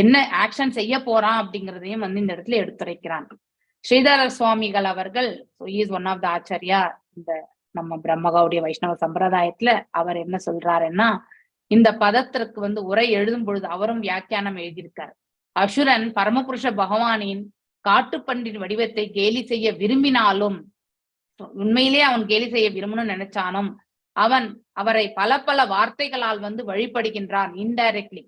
என்ன ஆக்ஷன் செய்ய போறான் அப்படிங்கிறதையும் வந்து இந்த இடத்துல எடுத்துரைக்கிறான். ஸ்ரீதர சுவாமிகள் அவர்கள் is one of the acharya இந்த நம்ம பிரம்மகாவுடைய வைஷ்ணவ சம்பிரதாயத்துல. அவர் என்ன சொல்றாருன்னா, இந்த பதத்திற்கு வந்து உரை எழுதும் பொழுது அவரும் வியாக்கியானம் எழுதியிருக்காரு. அசுரன் பரமபுருஷ பகவானின் காட்டுப்பன்றின் வடிவத்தை கேலி செய்ய விரும்பினாலும், உண்மையிலே அவன் கேலி செய்ய விரும்பணும்னு நினைச்சானும், அவன் அவரை பல பல வார்த்தைகளால் வந்து வழிபடுகின்றான் இன்டைரக்ட்லி,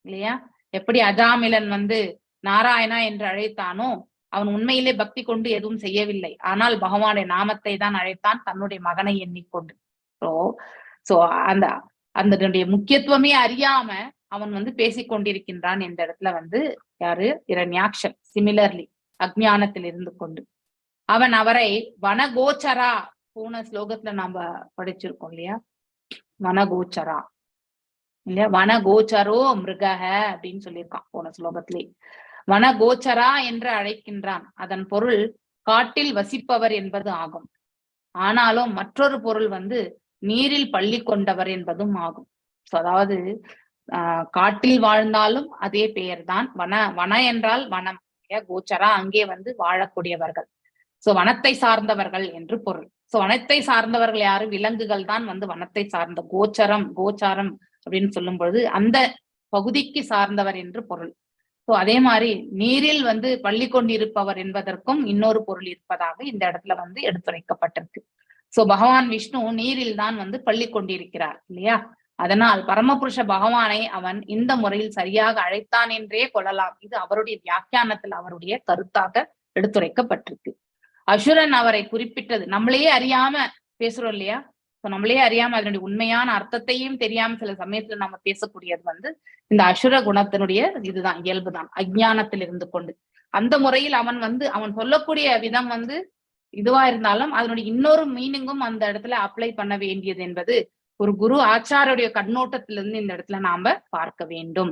இல்லையா? எப்படி அஜாமிலன் வந்து நாராயணா என்று அழைத்தானோ, அவன் உண்மையிலே பக்தி கொண்டு எதுவும் செய்யவில்லை, ஆனால் பகவானுடைய நாமத்தை தான் அழைத்தான், தன்னுடைய மகனை எண்ணிக்கொண்டு. சோ அந்த அதனுடைய முக்கியத்துவமே அறியாம அவன் வந்து பேசிக்கொண்டிருக்கின்றான் இந்த இடத்துல வந்து யாரு? இரண்யாக்ஷன். சிமிலர்லி அஜ்ஞானத்தில் இருந்து கொண்டு அவன் அவரை வனகோச்சரா, போன ஸ்லோகத்துல நாம படிச்சிருக்கோம் இல்லையா, வனகோச்சரா இல்லையா, வனகோச்சரோ மிருகஹ அப்படின்னு சொல்லியிருக்கான் போன ஸ்லோகத்திலே. வனகோச்சரா என்று அழைக்கின்றான். அதன் பொருள் காட்டில் வசிப்பவர் என்பது ஆகும். ஆனாலும் மற்றொரு பொருள் வந்து நீரில் பள்ளி கொண்டவர் என்பதும் ஆகும். அதாவது காட்டில் வாழ்ந்தாலும் அதே பெயர்தான். வன என்றால் வனம், கோச்சரா அங்கே வந்து வாழக்கூடியவர்கள். சோ வனத்தை சார்ந்தவர்கள் என்று பொருள். சோ வனத்தை சார்ந்தவர்கள் யாரு? விலங்குகள் தான் வந்து வனத்தை சார்ந்த. கோச்சாரம் அப்படின்னு சொல்லும் பொழுது அந்த பகுதிக்கு சார்ந்தவர் என்று பொருள். சோ அதே மாதிரி நீரில் வந்து பள்ளி கொண்டிருப்பவர் என்பதற்கும் இன்னொரு பொருள் இருப்பதாக இந்த இடத்துல வந்து எடுத்துரைக்கப்பட்டிருக்கு. சோ பகவான் விஷ்ணு நீரில் தான் வந்து பள்ளி கொண்டிருக்கிறார் இல்லையா? அதனால் பரமபுருஷ பகவானை அவன் இந்த முறையில் சரியாக அழைத்தான் என்றே கொள்ளலாம். இது அவருடைய வியாக்கியானத்தில் அவருடைய கருத்தாக எடுத்துரைக்கப்பட்டிருக்கு. அசுரன் அவரை குறிப்பிட்டது நம்மளையே அறியாம பேசுறோம் இல்லையா? நம்மளே அறியாம அதனுடைய உண்மையான அர்த்தத்தையும் தெரியாம சில சமயத்துல நம்ம பேசக்கூடியது வந்து இந்த அசுர குணத்தினுடைய இதுதான், இயல்புதான், அஜ்ஞானத்தில் இருந்து கொண்டு. அந்த முறையில் அவன் சொல்லக்கூடிய விதம் வந்து இதுவா இருந்தாலும் அதனுடைய இன்னொரு மீனிங்கும் அந்த இடத்துல அப்ளை பண்ண வேண்டியது என்பது ஒரு குரு ஆச்சாரியுடைய கண்ணோட்டத்திலிருந்து இந்த இடத்துல நாம பார்க்க வேண்டும்.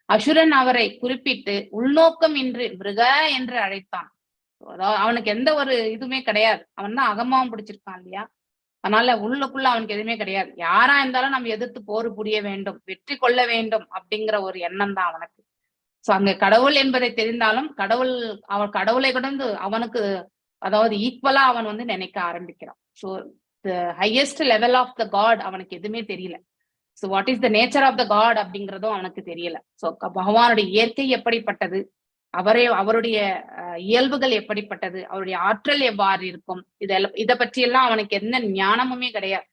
அசுரன் அவரை குறிப்பிட்டு உள்நோக்கம் இன்றி மிருக என்று அழைத்தான். அதாவது அவனுக்கு எந்த ஒரு இதுவுமே கிடையாது. அவன் தான் அகமாவும் பிடிச்சிருக்கான் இல்லையா? அதனால உள்ளுக்குள்ள அவனுக்கு எதுவுமே கிடையாது. யாரா இருந்தாலும் நம்ம எதிர்த்து போர் புரிய வேண்டும், வெற்றி கொள்ள வேண்டும் அப்படிங்கிற ஒரு எண்ணம் தான் அவனுக்கு. சோ அங்க கடவுள் என்பதை தெரிந்தாலும் அவன் கடவுளை கடந்து அவனுக்கு அதாவது ஈக்குவலா அவன் வந்து நினைக்க ஆரம்பிக்கிறான். So the highest level of the god அவனுக்கு எதுவுமே தெரியல. So what is the nature of the god அப்படிங்கிறதும் அவனுக்கு தெரியல. ஸோ பகவானுடைய இயற்கை எப்படிப்பட்டது, அவருடைய இயல்புகள் எப்படிப்பட்டது, அவருடைய ஆற்றல் எவ்வாறு இருக்கும், இதை பற்றியெல்லாம் அவனுக்கு எந்த ஞானமுமே கிடையாது.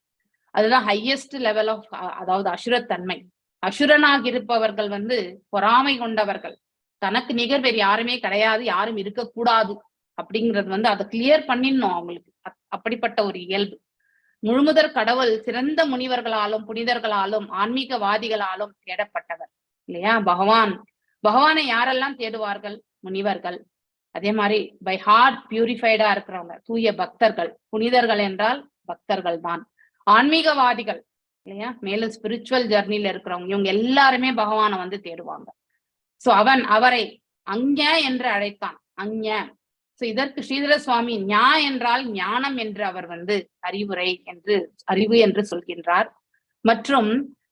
அதுதான் ஹையஸ்ட் லெவல் ஆஃப் அதாவது அசுரத்தன்மை. அசுரனாக இருப்பவர்கள் வந்து பொறாமை கொண்டவர்கள், தனக்கு நிகர் வேறு யாருமே கிடையாது, யாரும் இருக்கக்கூடாது அப்படிங்கிறது வந்து அதை கிளியர் பண்ணிடணும் அவங்களுக்கு. அப்படிப்பட்ட ஒரு இயல்பு. முழுமுதற் கடவுள் சிறந்த முனிவர்களாலும் புனிதர்களாலும் ஆன்மீகவாதிகளாலும் தேடப்பட்டவர் இல்லையா? பகவானை யாரெல்லாம் தேடுவார்கள்? முனிவர்கள். அதே மாதிரி பை ஹார்ட் பியூரிஃபைடா இருக்கிறவங்க, தூய பக்தர்கள். புனிதர்கள் என்றால் பக்தர்கள் தான். ஆன்மீகவாதிகள் இல்லையா? மேலும் ஸ்பிரிச்சுவல் ஜர்னில இருக்கிறவங்க, இவங்க எல்லாருமே பகவானை வந்து தேடுவாங்க. சோ அவன் அவரை அஞ்ஞ என்று அழைத்தான். அஞ்ஞ. சோ இதற்கு ஸ்ரீதர சுவாமி ஞா என்றால் ஞானம் என்று அவர் வந்து அறிவு என்று சொல்கின்றார். மற்றும்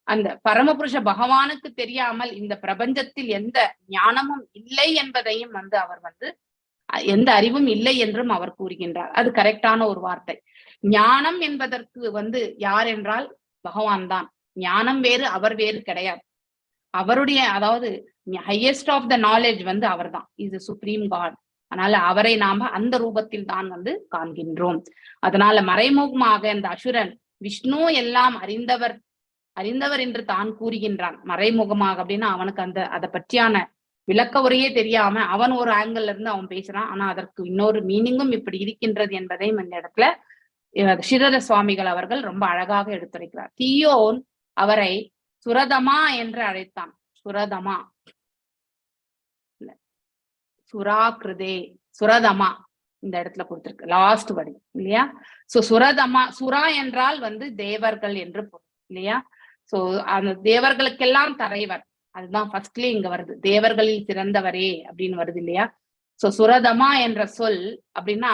அந்த பரமபுருஷ பகவானுக்கு தெரியாமல் இந்த பிரபஞ்சத்தில் எந்த ஞானமும் இல்லை என்பதையும் வந்து அவர் வந்து எந்த அறிவும் இல்லை என்றும் அவர் கூறுகின்றார். அது கரெக்டான ஒரு வார்த்தை. ஞானம் என்பதற்கு வந்து யார் என்றால் பகவான் தான். ஞானம் வேறு, அவர் வேறு கிடையாது. அவருடைய அதாவது ஹையஸ்ட் ஆஃப் த நாலேஜ் வந்து அவர் தான். Is supreme god. அதனால அவரை நாம அந்த ரூபத்தில் தான் வந்து காண்கின்றோம். அதனால மறைமுகமாக இந்த அசுரன் விஷ்ணு எல்லாம் அறிந்தவர் என்று தான் கூறுகின்றான். மறைமுகமாக அப்படின்னா அவனுக்கு அதை பற்றியான விளக்க உரையே தெரியாம அவன் ஒரு ஆங்கிள் இருந்து அவன் பேசுறான். ஆனா அதற்கு இன்னொரு மீனிங்கும் இப்படி இருக்கின்றது என்பதையும் இந்த இடத்துல ஸ்ரீதர சுவாமிகள் அவர்கள் ரொம்ப அழகாக எடுத்துரைக்கிறார். தீயோன் அவரை சுரதமா என்று அழைத்தான். சுரதமா, சுராகிருதே, சுரதமா இந்த இடத்துல கொடுத்திருக்கு லாஸ்ட் வரி இல்லையா? சோ சுரதமா, சுரா என்றால் வந்து தேவர்கள் என்று பொருள் இல்லையா? சோ அந்த தேவர்களுக்கெல்லாம் தலைவர், அதுதான் ஃபர்ஸ்ட்லயே இங்க வருது. தேவர்களில் சிறந்தவரே அப்படின்னு வருது இல்லையா? சோ சுரதமா என்ற சொல் அப்படின்னா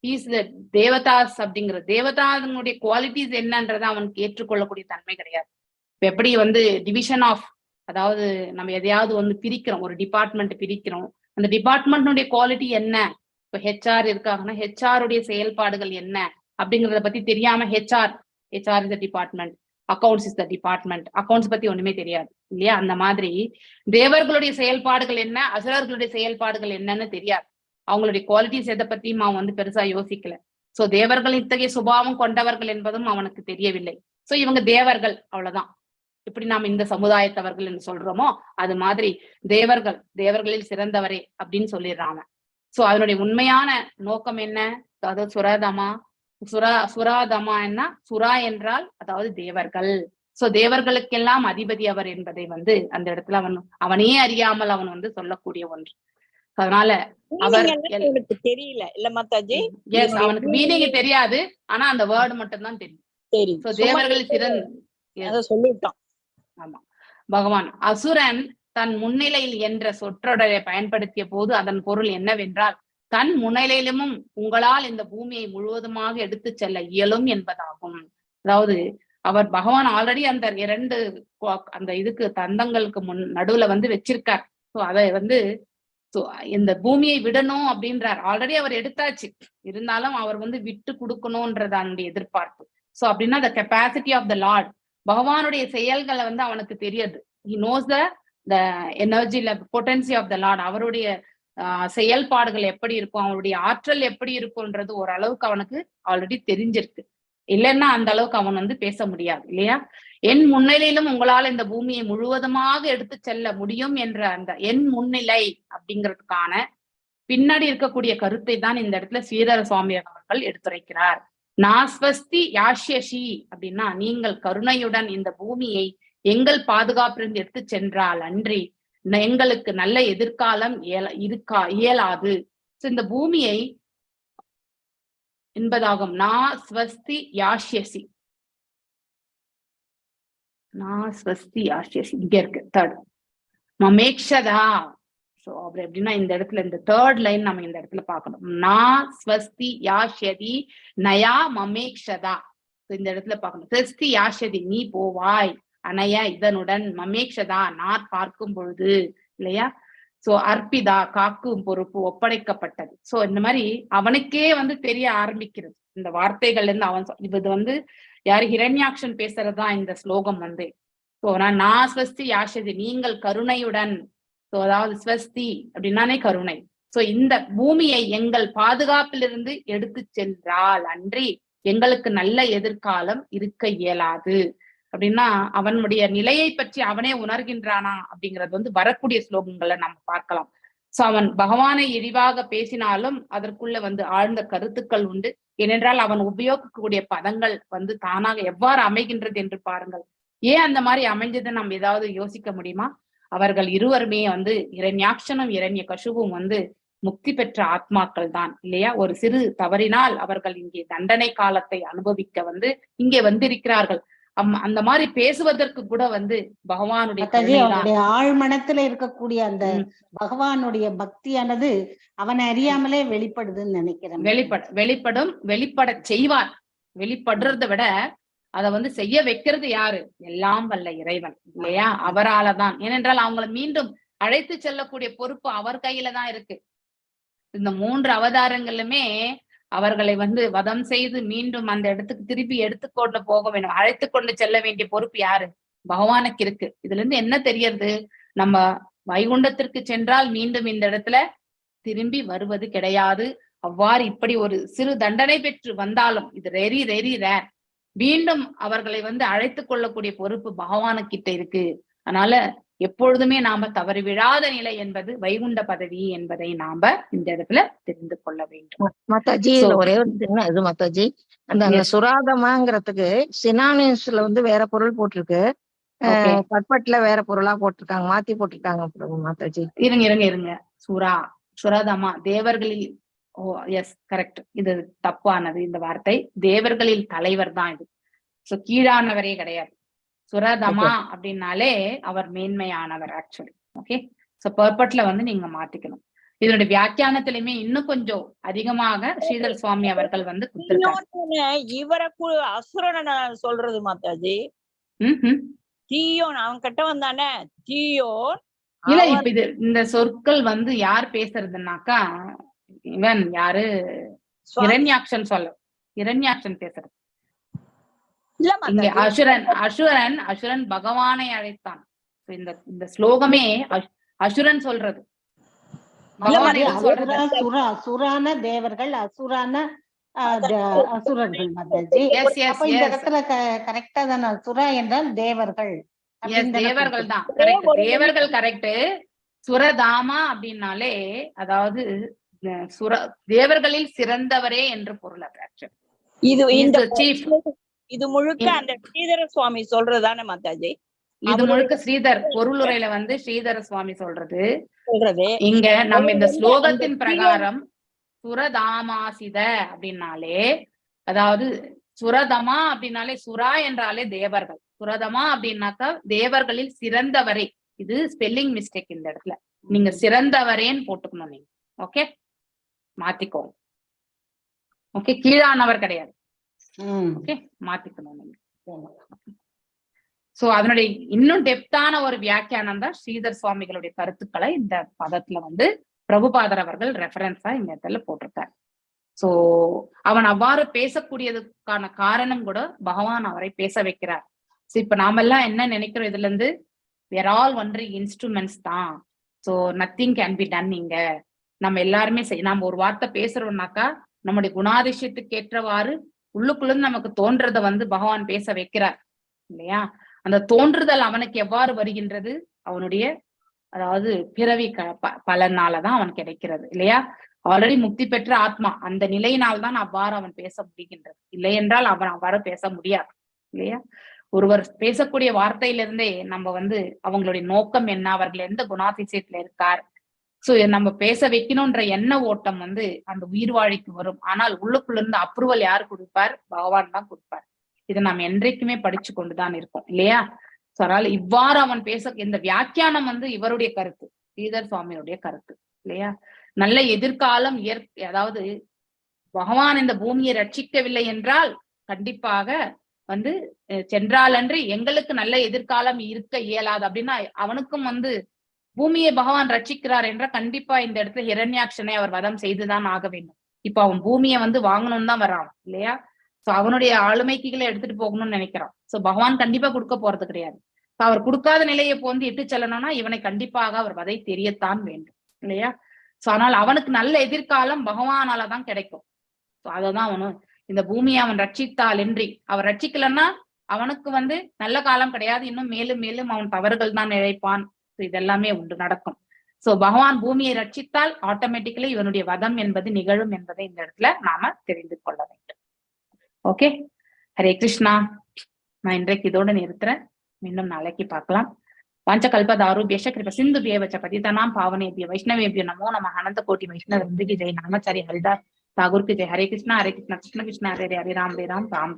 இஸ் த தேவதாஸ் அப்படிங்கிற தேவதானுடைய குவாலிட்டிஸ் என்னன்றதை அவனுக்கு ஏற்றுக்கொள்ளக்கூடிய தன்மை கிடையாது. இப்ப எப்படி வந்து டிவிஷன் ஆஃப், அதாவது நம்ம எதையாவது வந்து பிரிக்கிறோம், ஒரு டிபார்ட்மெண்ட் பிரிக்கிறோம், அந்த டிபார்ட்மெண்ட்னுடைய குவாலிட்டி என்ன? இப்ப ஹெச்ஆர் இருக்காங்கன்னா ஹெச்ஆருடைய செயல்பாடுகள் என்ன அப்படிங்கிறத பத்தி தெரியாம HR is the department, accounts is the department, accounts பத்தி ஒண்ணுமே தெரியாது இல்லையா? அந்த மாதிரி தேவர்களுடைய செயல்பாடுகள் என்ன, அசுரர்களுடைய செயல்பாடுகள் என்னன்னு தெரியாது. அவங்களுடைய குவாலிட்டிஸ் எதை பத்தியும் அவன் வந்து பெருசா யோசிக்கல. சோ தேவர்கள் இத்தகைய சுபாவம் கொண்டவர்கள் என்பதும் அவனுக்கு தெரியவில்லை. சோ இவங்க தேவர்கள், அவ்வளவுதான். இப்படி நாம் இந்த சமுதாயத்தவர்கள் என்று சொல்றோமோ அது மாதிரி தேவர்களில் சிறந்தவரே அப்படின்னு சொல்லிடுறான். சோ அதனுடைய உண்மையான நோக்கம் என்ன? அதாவது சுராதமா என்ன? சுரா என்றால் அதாவது தேவர்கள். சோ தேவர்களுக்கெல்லாம் அதிபதி அவர் என்பதை வந்து அந்த இடத்துல அவனே அறியாமல் அவன் வந்து சொல்லக்கூடிய ஒன்று. அதனால அவர் தெரியல இல்ல மாதாஜி, அவனுக்கு மீனிங் தெரியாது, ஆனா அந்த வேர்டு மட்டும் தான் தெரியும். தேவர்கள் சிறந்த சொல்லிட்டான். ஆமா, பகவான் அசுரன் தன் முன்னிலையில் என்ற சொற்றொடரை பயன்படுத்திய போது அதன் பொருள் என்னவென்றால், தன் முன்னிலையிலும் உங்களால் இந்த பூமியை முழுவதுமாக எடுத்து செல்ல இயலும் என்பதாகும். அதாவது அவர் பகவான் ஆல்ரெடி அந்த 2 அந்த இதுக்கு தந்தங்களுக்கு நடுவுல வந்து வச்சிருக்கார். சோ அதை வந்து இந்த பூமியை விடணும் அப்படின்றார். ஆல்ரெடி அவர் எடுத்தாச்சு, இருந்தாலும் அவர் வந்து விட்டு கொடுக்கணும்ன்றது அவனுடைய எதிர்பார்ப்பு. சோ அப்படின்னா the capacity of the Lord, பகவானுடைய செயல்களை வந்து அவனுக்கு தெரியாது. he knows the energy level, potency of the Lord. அவருடைய செயல்பாடுகள் எப்படி இருக்கும், அவருடைய ஆற்றல் எப்படி இருக்கும்ன்றது ஓரளவுக்கு அவனுக்கு ஆல்ரெடி தெரிஞ்சிருக்கு. இல்லைன்னா அந்த அளவுக்கு அவன் வந்து பேச முடியாது இல்லையா? என் முன்னிலையிலும் உங்களால் இந்த பூமியை முழுவதுமாக எடுத்து செல்ல முடியும் என்ற அந்த என் முன்னிலை அப்படிங்கிறதுக்கான பின்னாடி இருக்கக்கூடிய கருத்தை தான் இந்த இடத்துல ஸ்ரீதர சுவாமி அவர்கள் எடுத்துரைக்கிறார். நாஸ்வஸ்தி யாஷ்யசி அப்படின்னா, நீங்கள் கருணையுடன் இந்த பூமியை எங்கள் பாதுகாப்பிலிருந்து எடுத்து சென்றால் அன்றி எங்களுக்கு நல்ல எதிர்காலம் இயலாது. இந்த பூமியை என்பதாகும். நாஸ்வஸ்தி யாஷ்யசி, நாஸ்வஸ்தி யாஷ்யசி இங்க இருக்கு. தேர்ட் மமேக்ஷதா. சோ அப்படி எப்படின்னா இந்த இடத்துல இந்த தேர்ட் லைன் நம்ம இந்த இடத்துல பார்க்கணும். நா ஸ்வஸ்தி யாஷ்யதி நயா மமேக்ஷதா. இந்த இடத்துல பார்க்கணும். ஸ்வஸ்தி யாஷ்யதி நீ போவாய், அனைய இதனுடன், மமேக்ஷதா நான் பார்க்கும் பொழுது இல்லையா? சோ அர்ப்பிதா காக்கும் பொறுப்பு ஒப்படைக்கப்பட்டது. சோ இந்த மாதிரி அவனுக்கே வந்து தெரிய ஆரம்பிக்கிறது இந்த வார்த்தைகள் இருந்து. அவன் இது வந்து யாரு ஹிரண்யாக்ஷன் பேசுறதுதான் இந்த ஸ்லோகம் வந்து. சோ நான் ஸ்வஸ்தி யாஷ்யதி நீங்கள் கருணையுடன், சோ அதாவது ஸ்வஸ்தி அப்படின்னானே கருணை. சோ இந்த பூமியை எங்கள் பாதுகாப்பிலிருந்து எடுத்து சென்றால் அன்றி எங்களுக்கு நல்ல எதிர்காலம் இருக்க இயலாது அப்படின்னா, அவனுடைய நிலையை பற்றி அவனே உணர்கின்றானா அப்படிங்கிறது வந்து வரக்கூடிய ஸ்லோகங்களை நம்ம பார்க்கலாம். சோ அவன் பகவானை இழிவாக பேசினாலும் அதற்குள்ள வந்து ஆழ்ந்த கருத்துக்கள் உண்டு. ஏனென்றால் அவன் உபயோகிக்கக்கூடிய பதங்கள் வந்து தானாக எவ்வாறு அமைகின்றது என்று பாருங்கள். ஏன் அந்த மாதிரி அமைஞ்சதை நம்ம ஏதாவது யோசிக்க முடியுமா? அவர்கள் இருவருமே வந்து இரண்யாக்ஷனும் இரண்ய கசுவும் வந்து முக்தி பெற்ற ஆத்மாக்கள் தான் இல்லையா? ஒரு சிறு தவறினால் அவர்கள் இங்கே தண்டனை காலத்தை அனுபவிக்க வந்து இங்கே வந்திருக்கிறார்கள். அந்த மாதிரி பேசுவதற்கு கூட வந்து பகவானுடைய ஆழ்மனத்துல இருக்கக்கூடிய அந்த பகவானுடைய பக்தியானது அவனை அறியாமலே வெளிப்படுதுன்னு நினைக்கிறேன். வெளிப்பட செய்வார். வெளிப்படுறதை விட அதை வந்து செய்ய வைக்கிறது யாரு? எல்லாம் வல்ல இறைவன் இல்லையா? அவராலதான். ஏனென்றால் அவங்களை மீண்டும் அழைத்து செல்லக்கூடிய பொறுப்பு அவர் கையில தான் இருக்கு. இந்த 3 அவதாரங்களுமே அவர்களை வந்து வதம் செய்து மீண்டும் அந்த இடத்துக்கு திருப்பி எடுத்துக்கொண்டு போக வேண்டும், அழைத்து கொண்டு செல்ல வேண்டிய பொறுப்பு யாரு? பகவானுக்கு இருக்கு. இதுல இருந்து என்ன தெரியறது? நம்ம வைகுண்டத்திற்கு சென்றால் மீண்டும் இந்த இடத்துல திரும்பி வருவது கிடையாது. அவ்வாறு இப்படி ஒரு சிறு தண்டனை பெற்று வந்தாலும் இது வெரி ரேர். மீண்டும் அவர்களை வந்து அழைத்து கொள்ளக்கூடிய பொறுப்பு பகவானுக்கிட்ட இருக்கு. அதனால எப்பொழுதுமே நாம தவறி விழாத நிலை என்பது வைகுண்ட பதவி என்பதை நாம இந்த இடத்துல தெரிந்து கொள்ள வேண்டும். மாதாஜி ஒரே ஒரு சின்ன இது மாதாஜி, அந்த சுராதமாங்கிறதுக்கு சினானிம்ஸ்ல வந்து வேற பொருள் போட்டிருக்கு, பட்பட்ல வேற பொருளா போட்டிருக்காங்க, மாத்தி போட்டிருக்காங்க மாதாஜி. இருங்க சுராதமா தேவர்களில், எஸ் கரெக்ட், இது தப்பானது இந்த வார்த்தை. தேவர்களில் தலைவர் தான் இது. சோ கீழானவரே கிடையாது. சுரதமா அப்படின்னாலே அவர் மேன்மையானவர் ஆக்சுவலி. ஓகே, சோ பர்பட்ல வந்து நீங்க மாத்திக்கணும். இதனுடைய வியாக்கியானத்திலுமே இன்னும் கொஞ்சம் அதிகமாக ஸ்ரீதர் சுவாமி அவர்கள் வந்து இவரை அசுரனை சொல்றது மாதாஜி. தீயோன் அவன் கிட்ட வந்தானே தீயோன். இல்ல இப்ப இது இந்த சொற்கள் வந்து யார் பேசுறதுனாக்கா இவன் யாரு? இரண்யாக்ஷன் பேசுறது. அசுரன் பகவானை அழைத்தான். இந்த ஸ்லோகமே அசுரன் சொல்றது. சுரான தேவர்கள், அசுரான அசுரர்கள் மாதாஜி. அப்ப இந்த இடத்துல கரெக்டா தானே, சுரா என்றால் தேவர்கள். தேவர்கள் தான் கரெக்ட், தேவர்கள் கரெக்ட். சுரதாமா அப்படின்னாலே அதாவது தேவர்களில் சிறந்தவரே என்று பொருள். இது முழுக்க அந்த ஸ்ரீதர சுவாமி சொல்றதுதானே மாதாஜி? இது முழுக்க ஸ்ரீதர் பொருளுரையில வந்து ஸ்ரீதர சுவாமி சொல்றது. இங்க நம்ம இந்த ஸ்லோகத்தின் பிரகாரம் சுரதாமாசித அப்படின்னாலே, அதாவது சுரதமா அப்படின்னாலே, சுரா என்றாலே தேவர்கள், சுரதமா அப்படின்னாக்கா தேவர்களில் சிறந்தவரே. இது ஸ்பெல்லிங் மிஸ்டேக் இந்த இடத்துல, நீங்க சிறந்தவரேன்னு போட்டுக்கணும் நீங்க. ஓகே, மாத்திக்கோங்க. ஓகே, கீழானவர் கிடையாது. ஓகே, மாத்திக்கணும் நீங்க. சோ அதனுடைய இன்னும் டெப்தான ஒரு வியாக்கியானம் தான் ஸ்ரீதர் சுவாமிகளுடைய கருத்துக்களை இந்த பதத்துல வந்து பிரபுபாதர் அவர்கள் ரெஃபரன்ஸா இந்த இடத்துல போட்டிருக்காரு. சோ அவன் அவ்வாறு பேசக்கூடியதுக்கான காரணம் கூட பகவான் அவரை பேச வைக்கிறார். சோ இப்ப நாமெல்லாம் என்ன நினைக்கிறோம், இதுல இருந்து we are all only instruments தான். So nothing can be done. இங்க நம்ம எல்லாருமே நம்ம ஒரு வார்த்தை பேசுறோம்னாக்கா நம்முடைய குணாதிசயத்துக்கு ஏற்றவாறு உள்ளுக்குள்ள நமக்கு தோன்றத வந்து பகவான் பேச வைக்கிறார் இல்லையா? அந்த தோன்றுதல் அவனுக்கு எவ்வாறு வருகின்றது? அவனுடைய அதாவது பிறவி பலனாலதான் அவன் கிடைக்கிறது இல்லையா? ஆல்ரெடி முக்தி பெற்ற ஆத்மா, அந்த நிலையினால்தான் அவ்வாறு அவன் பேச முடிகின்றது. இல்லை என்றால் அவன் அவ்வாறு பேச முடியாது இல்லையா? ஒருவர் பேசக்கூடிய வார்த்தையிலிருந்தே நம்ம வந்து அவங்களுடைய நோக்கம் என்ன, அவர்கள் எந்த குணாதிசயத்துல இருக்கார், சோ நம்ம பேச வைக்கணும்ன்ற எண்ண ஓட்டம் வந்து அந்த உயிர் வாழிக்கு வரும். ஆனால் உள்ளுக்குள்ள இருந்து அப்ரூவல் யார் கொடுப்பார்? பகவான் தான் கொடுப்பார். இதை நாம் என்றைக்குமே படிச்சு கொண்டுதான் இருக்கோம் இல்லையா? அதனால இவ்வாறு அவன் பேச, இந்த வியாக்கியானம் வந்து இவருடைய கருத்து, ஸ்ரீதர் சுவாமியுடைய கருத்து இல்லையா? நல்ல எதிர்காலம் அதாவது பகவான் இந்த பூமியை ரட்சிக்கவில்லை என்றால் கண்டிப்பாக வந்து சென்றாலன்றி எங்களுக்கு நல்ல எதிர்காலம் இருக்க இயலாது அப்படின்னா, அவனுக்கும் வந்து பூமியை பகவான் ரட்சிக்கிறார் என்ற கண்டிப்பா இந்த இடத்துல ஹிரண்யாக்ஷனை அவர் வதம் செய்துதான் ஆக வேண்டும். இப்ப அவன் பூமியை வந்து வாங்கணும்னு தான் வரான் இல்லையா? சோ அவனுடைய ஆளுமைக்குகளை எடுத்துட்டு போகணும்னு நினைக்கிறான். சோ பகவான் கண்டிப்பா கொடுக்க போறது கிடையாது. அவர் கொடுக்காத நிலையை போந்து இட்டு செல்லணும்னா இவனை கண்டிப்பாக அவர் வதை தெரியத்தான் வேண்டும் இல்லையா? சோ ஆனால் அவனுக்கு நல்ல எதிர்காலம் பகவானாலதான் கிடைக்கும். சோ அததான் அவனு இந்த பூமியை அவன் ரட்சித்தால் இன்றி, அவர் ரட்சிக்கலன்னா அவனுக்கு வந்து நல்ல காலம் கிடையாது. இன்னும் மேலும் மேலும் அவன் தவறுகள் தான் இழைப்பான். இதெல்லாமே உண்டு நடக்கும். சோ பகவான் பூமியை ரட்சித்தால் ஆட்டோமேட்டிக்கலி இவனுடைய வதம் என்பது நிகழும் என்பதை இந்த இடத்துல நாம தெரிந்து கொள்ள வேண்டும். ஓகே, ஹரே கிருஷ்ணா. நான் இன்றைக்கு இதோட நிறுத்துறேன். மீண்டும் நாளைக்கு பார்க்கலாம். வாஞ்சகல்பதாருभ्यश्च कृपा सिन्धुभ्यश्च पतितानां पावनेभ्यो वैष्णवेभ्यो नमो नमः. अनंत कोटि वैष्णव वृंद की जय. नामाचार्य हरिदास ठाकुर की जय. हरे कृष्णा कृष्ण कृष्ण हरे हरे, हरे राम राम राम।